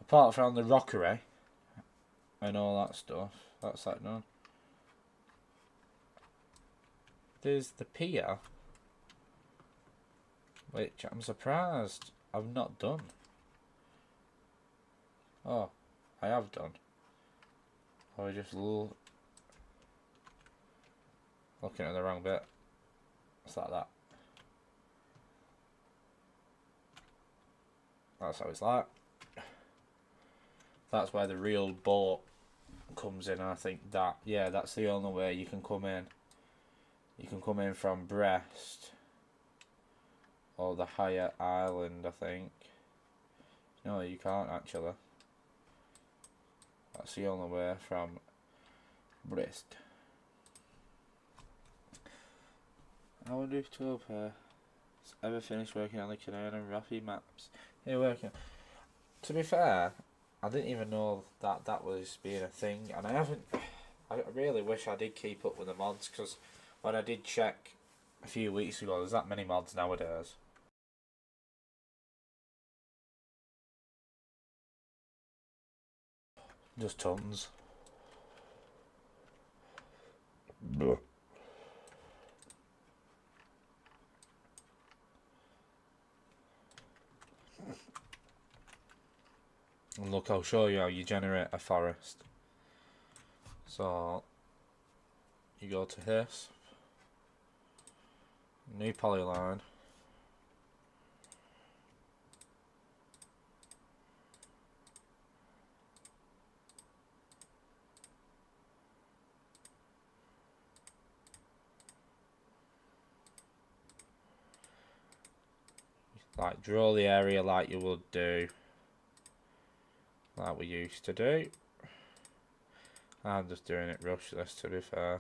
Speaker 1: apart from the rockery and all that stuff, that's that done. There's the pier, which I'm surprised I've not done. Oh, I have done. I was just looking at the wrong bit. It's like that. That's how it's like. That's where the real boat comes in. I think that, yeah, that's the only way you can come in. You can come in from Brest or the higher island, I think. No, you can't actually. That's the only way from Brest. I wonder if 12 has ever finished working on the Canadian and Rafi maps. Yeah, working. To be fair, I didn't even know that that was being a thing, and I haven't. I really wish I did keep up with the mods, because when I did check a few weeks ago, there's that many mods nowadays. Just tons. Blech. And look, I'll show you how you generate a forest. So, you go to this, new polyline, like draw the area like you would do, like we used to do. I'm just doing it rushless, to be fair.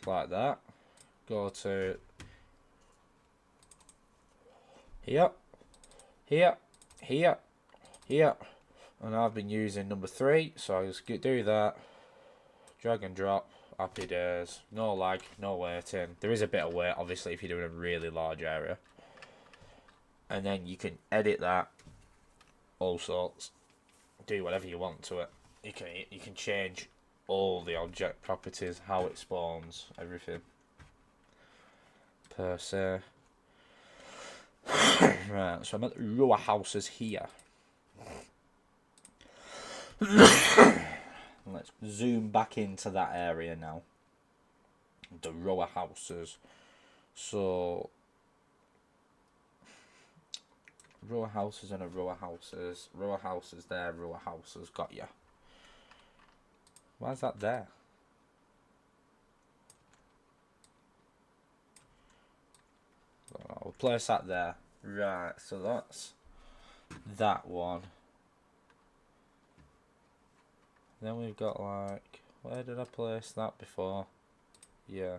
Speaker 1: Like that. Go to here, here, here, here, and I've been using number 3, so I just do that, drag and drop. Happy days. No lag, no waiting. There is a bit of wait, obviously, if you're doing a really large area. And then you can edit that, all sorts. Do whatever you want to it. You can change all the object properties, how it spawns, everything. Per se. Right, so I'm at the row of houses here. Let's zoom back into that area now. The row of houses. So Row of houses and a row of houses. Row of houses there, row of houses. Got ya. Why's that there? We'll place that there. Right, so that's that one. Then we've got like, where did I place that before? Yeah.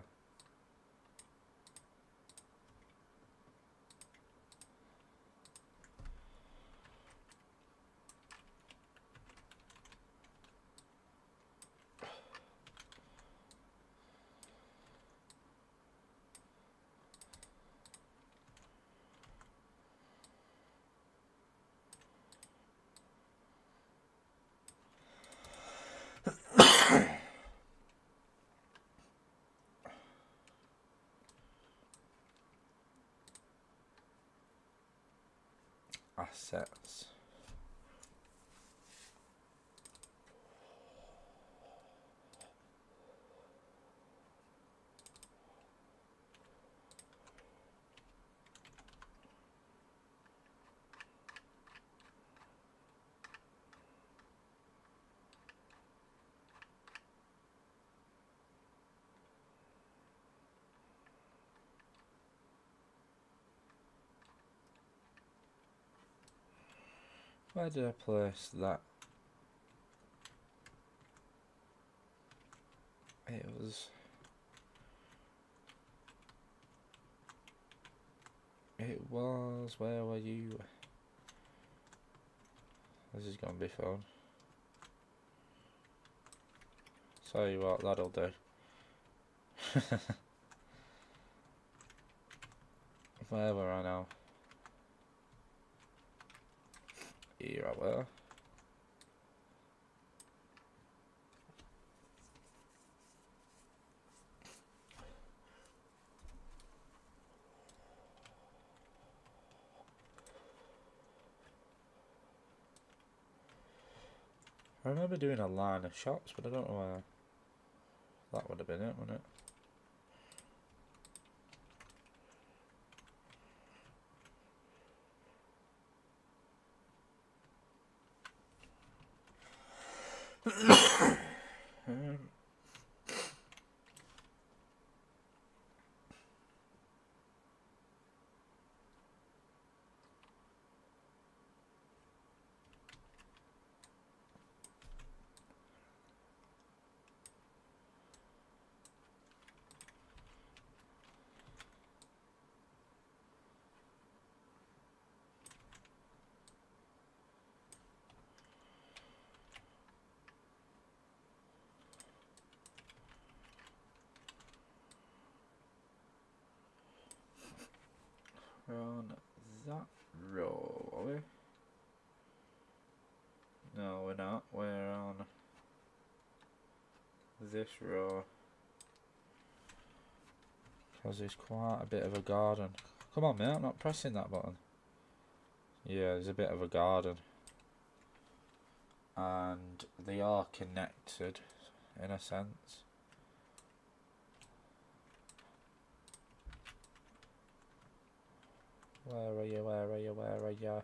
Speaker 1: Assets. Where did I place that? It was... where were you? This is gonna be fun. Tell you what, that'll do. Where were I now? Here I were. I remember doing a line of shops, but I don't know where. That would have been it, wouldn't it? We're on that row, are we? No, we're not. We're on this row. Because there's quite a bit of a garden. Come on, mate, I'm not pressing that button. Yeah, there's a bit of a garden. And they are connected, in a sense. Where are you, where are you, where are you?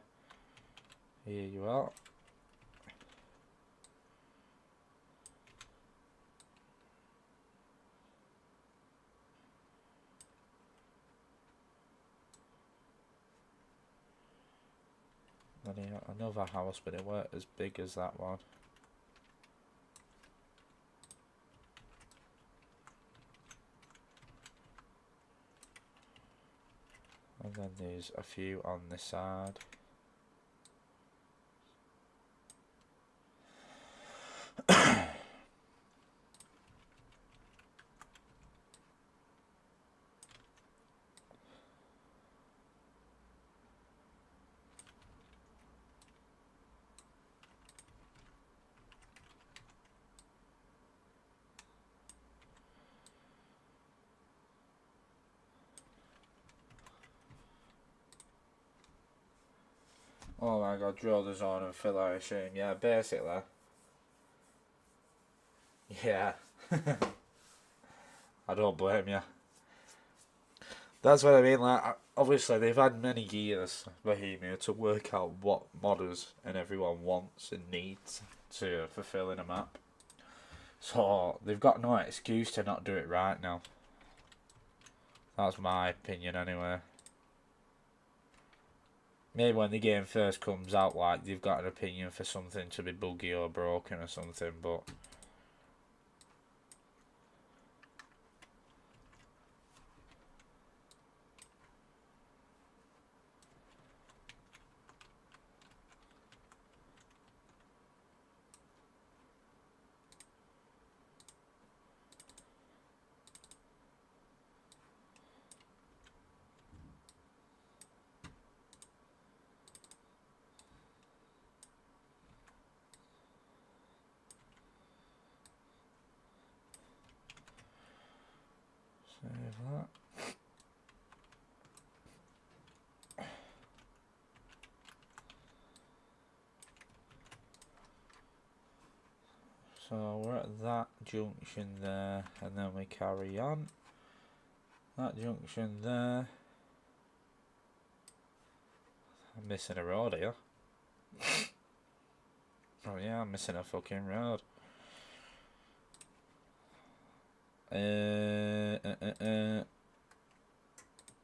Speaker 1: Here you are. Then he had another house, but it weren't as big as that one. And then there's a few on this side. Oh my god, drill the zone and fill, I assume. Yeah, basically. Yeah. I don't blame you. That's what I mean, like, obviously they've had many years, Bohemia, to work out what modders and everyone wants and needs to fulfill in a map. So they've got no excuse to not do it right now. That's my opinion anyway. Maybe when the game first comes out, like, they've got an opinion for something to be buggy or broken or something, but... Save that. So we're at that junction there, and then we carry on. That junction there. I'm missing a road here. Oh yeah, I'm missing a fucking road.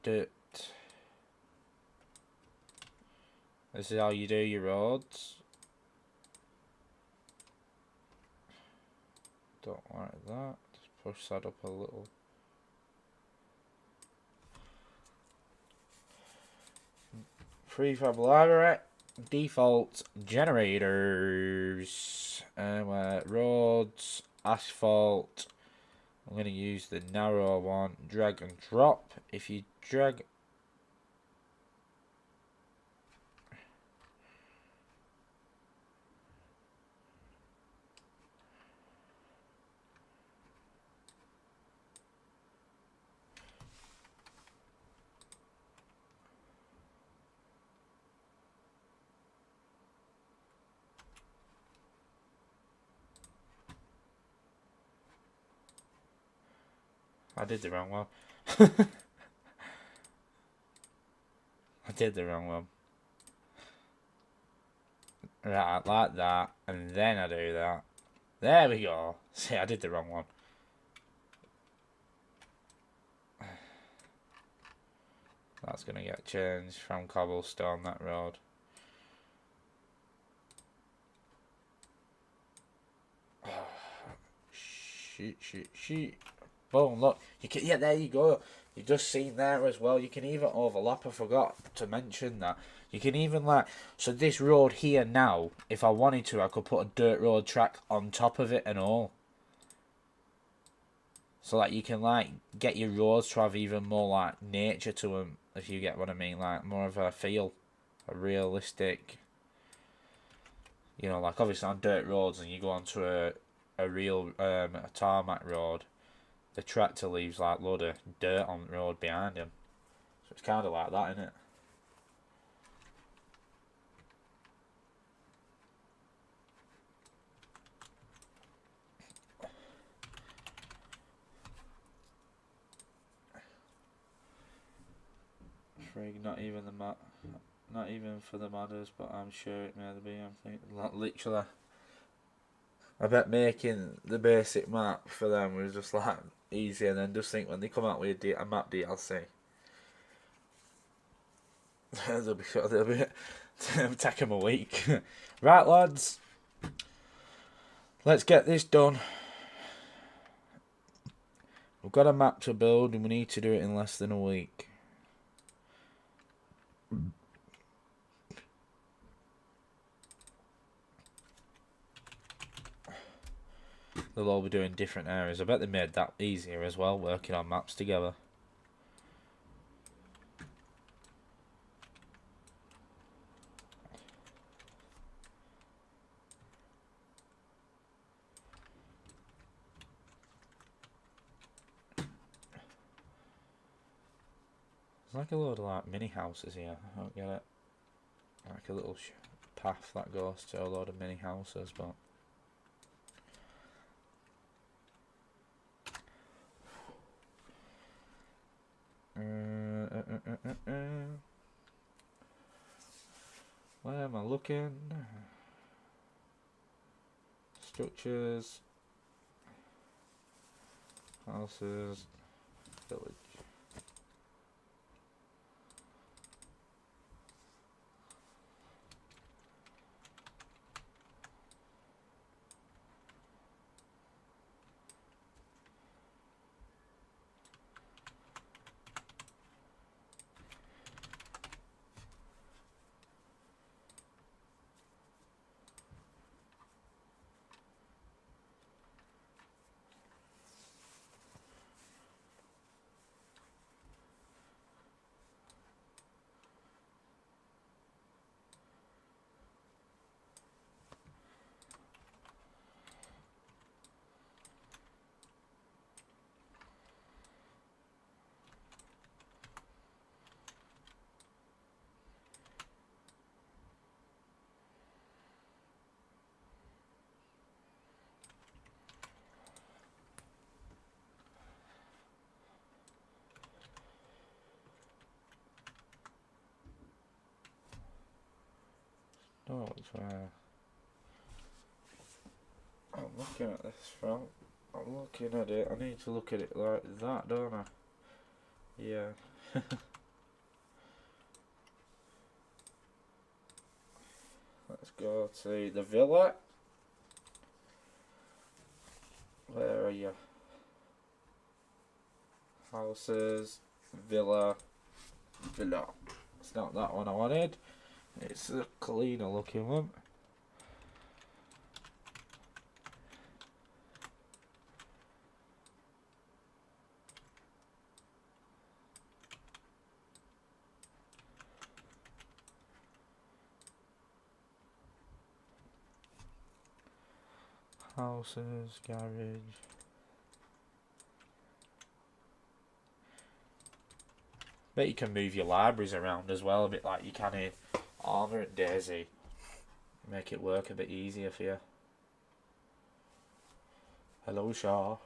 Speaker 1: Dirt. This is how you do your roads. Don't like that. Just push that up a little. Prefab library. Default generators. Roads. Asphalt. I'm going to use the narrow one. Drag and drop. If you drag... I did the wrong one. I did the wrong one. Right, like that, and then I do that. There we go. See, I did the wrong one. That's going to get changed from cobblestone, that road. Shoot. Boom, look. You can, yeah, there you go. You just seen there as well. You can even overlap. I forgot to mention that. You can even, like, so this road here now, if I wanted to, I could put a dirt road track on top of it and all. So, like, you can, like, get your roads to have even more, like, nature to them, if you get what I mean. Like, more of a feel, a realistic, you know, like, obviously on dirt roads and you go onto a real, a tarmac road, the tractor leaves, like, a load of dirt on the road behind him. So it's kind of like that, isn't it? Frig, not even the map, not even for the modders, but I'm sure it may be. I'm thinking, like, literally, I bet making the basic map for them was just like easy, and then just think when they come out with a map DLC, they'll be take them a week. Right, lads, let's get this done. We've got a map to build, and we need to do it in less than a week. They'll all be doing different areas. I bet they made that easier as well, working on maps together. There's like a load of like mini houses here. I don't get it. Like a little path that goes to a load of mini houses, but Where am I looking? Structures, houses, village. No, it's where I'm looking at this from. I'm looking at it. I need to look at it like that, don't I? Yeah. Let's go to the villa. Where are you? Houses, villa, villa. It's not that one I wanted. It's a cleaner looking one. Houses, garage. Bet you can move your libraries around as well, a bit like you can in Arma and Daisy. Make it work a bit easier for you. Hello, Shaw.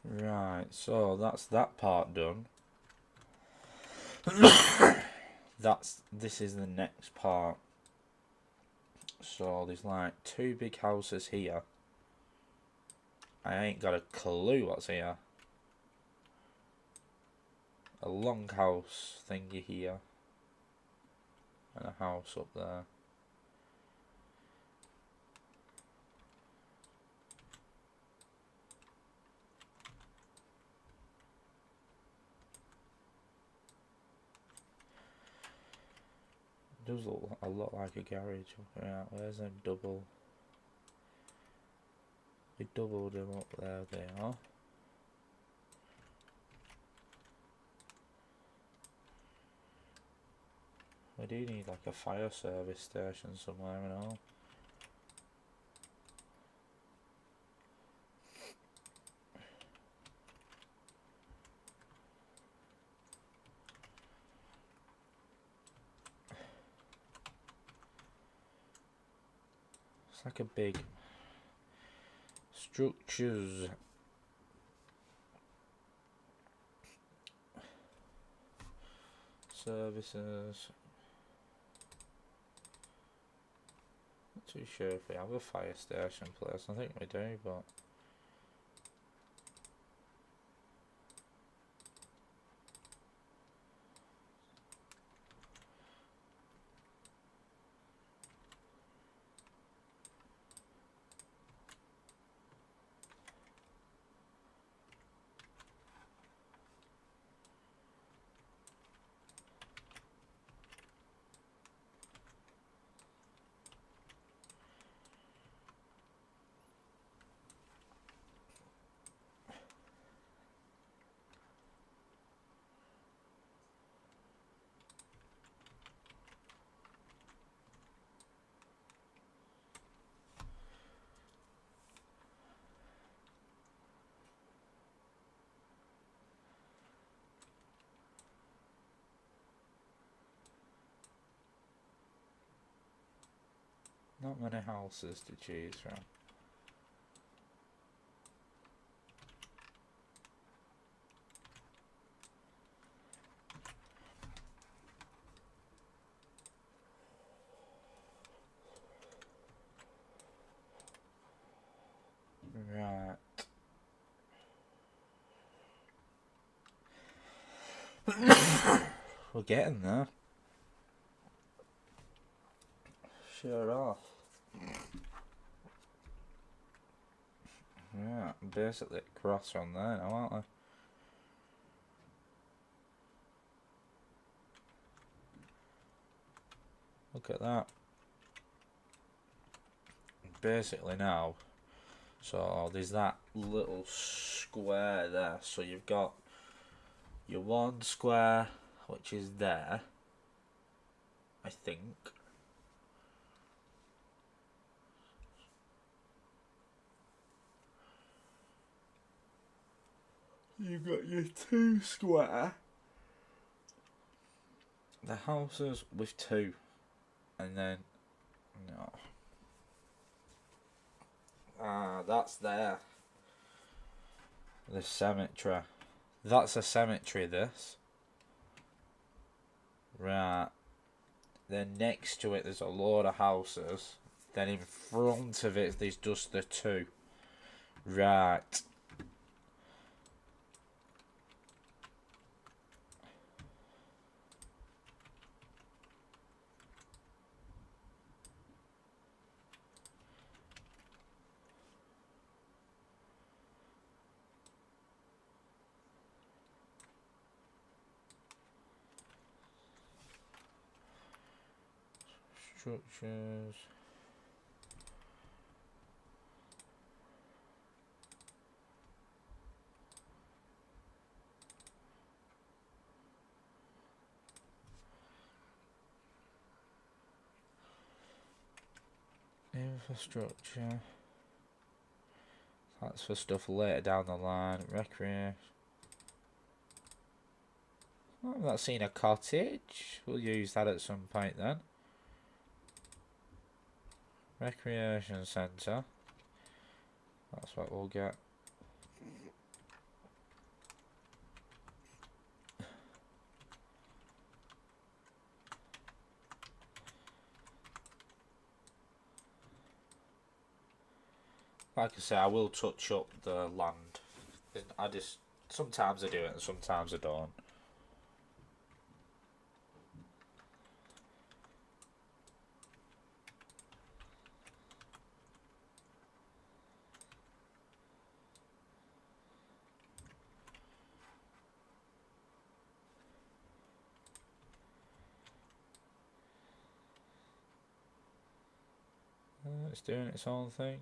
Speaker 1: Right, so that's that part done. This is the next part. So there's like 2 big houses here. I ain't got a clue what's here. A long house thingy here. And a house up there. Does look a lot like a garage. Right, where's them double? We doubled them up there, they are. We do need like a fire service station somewhere and all. It's like a big structures. Services. Not too sure if we have a fire station place. I think we do, but Not many houses to choose from. Right. We're getting there. Sure are. Yeah, basically cross from there now, aren't we? Look at that. Basically now, so there's that little square there. So you've got your one square, which is there, I think. You've got your two square. The houses with two, and then no. That's there. The cemetery. That's a cemetery. This. Right. Then next to it, there's a load of houses. Then in front of it, there's just the two. Right. Structures. Infrastructure. That's for stuff later down the line. Recreation. Oh, I've not seen a cottage. We'll use that at some point then. Recreation centre. That's what we'll get. Like I say, I will touch up the land. I just sometimes I do it and sometimes I don't. It's doing its own thing.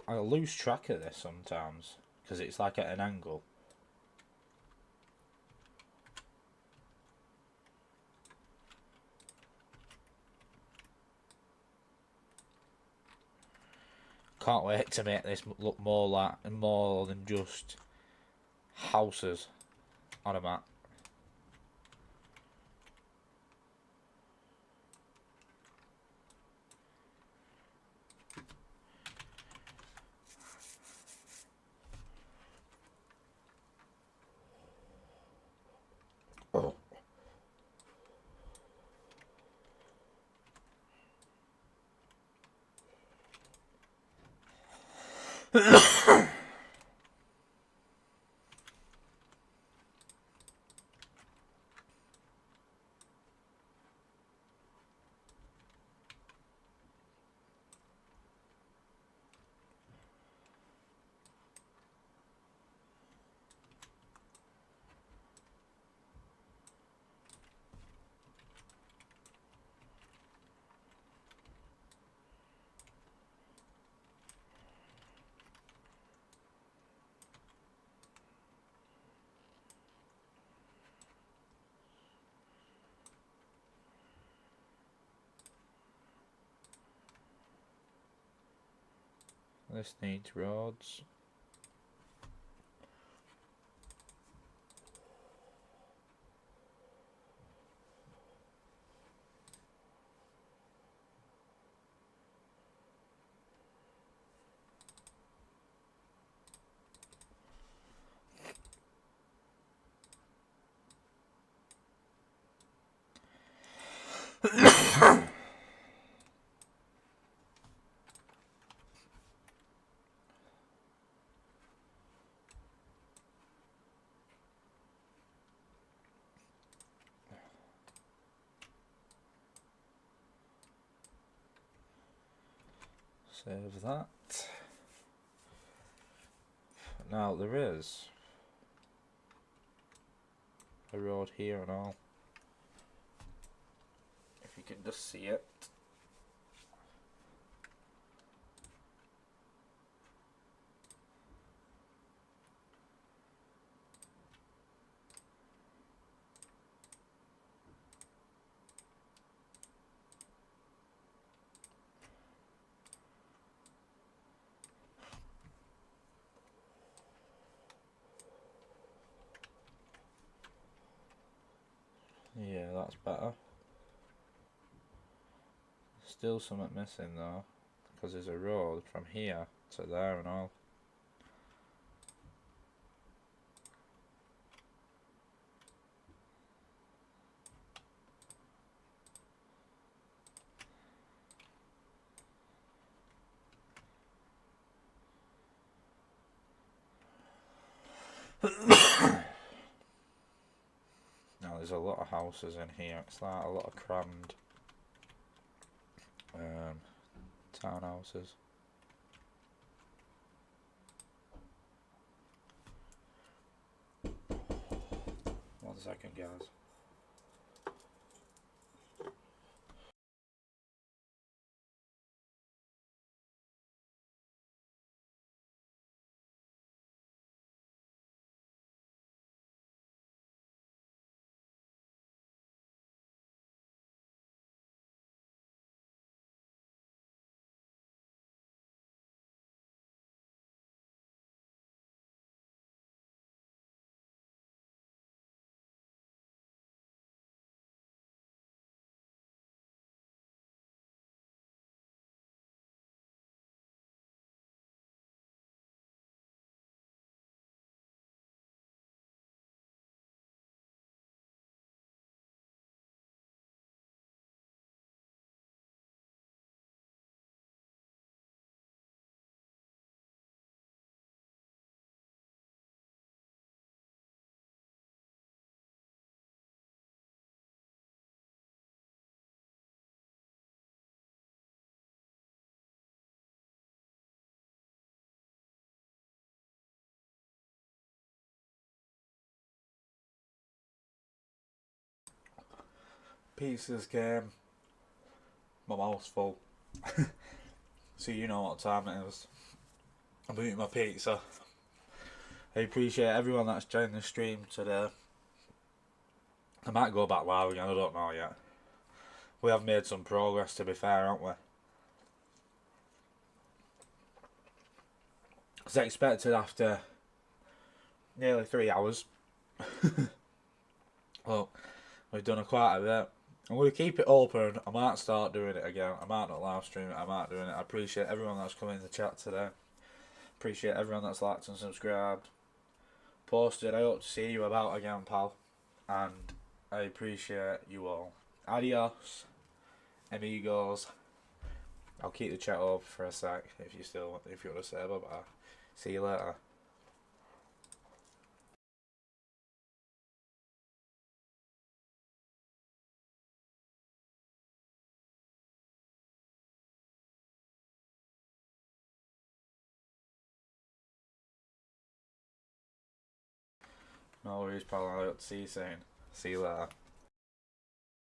Speaker 1: I lose track of this sometimes because it's like at an angle. Can't wait to make this look more than just houses on a map. Oh. This needs roads. Save that. Now there is a road here and all. If you can just see it. Yeah, that's better. Still something missing though, because there's a road from here to there and all. Now there's a lot of houses in here. It's like a lot of crammed townhouses. 1 second, guys. Pizzas came. My mouth's full. So you know what time it is. I'm eating my pizza. I appreciate everyone that's joined the stream today. I might go back live again, I don't know yet. We have made some progress, to be fair, haven't we? As expected after nearly 3 hours. Well, we've done quite a bit. I'm going to keep it open. I might start doing it again. I might not live stream it. I might doing it. I appreciate everyone that's come in the chat today. Appreciate everyone that's liked and subscribed. Posted. I hope to see you about again, pal. And I appreciate you all. Adios, amigos. I'll keep the chat up for a sec if you want to say bye bye. See you later. No worries, pal. I'll see you soon. See you later.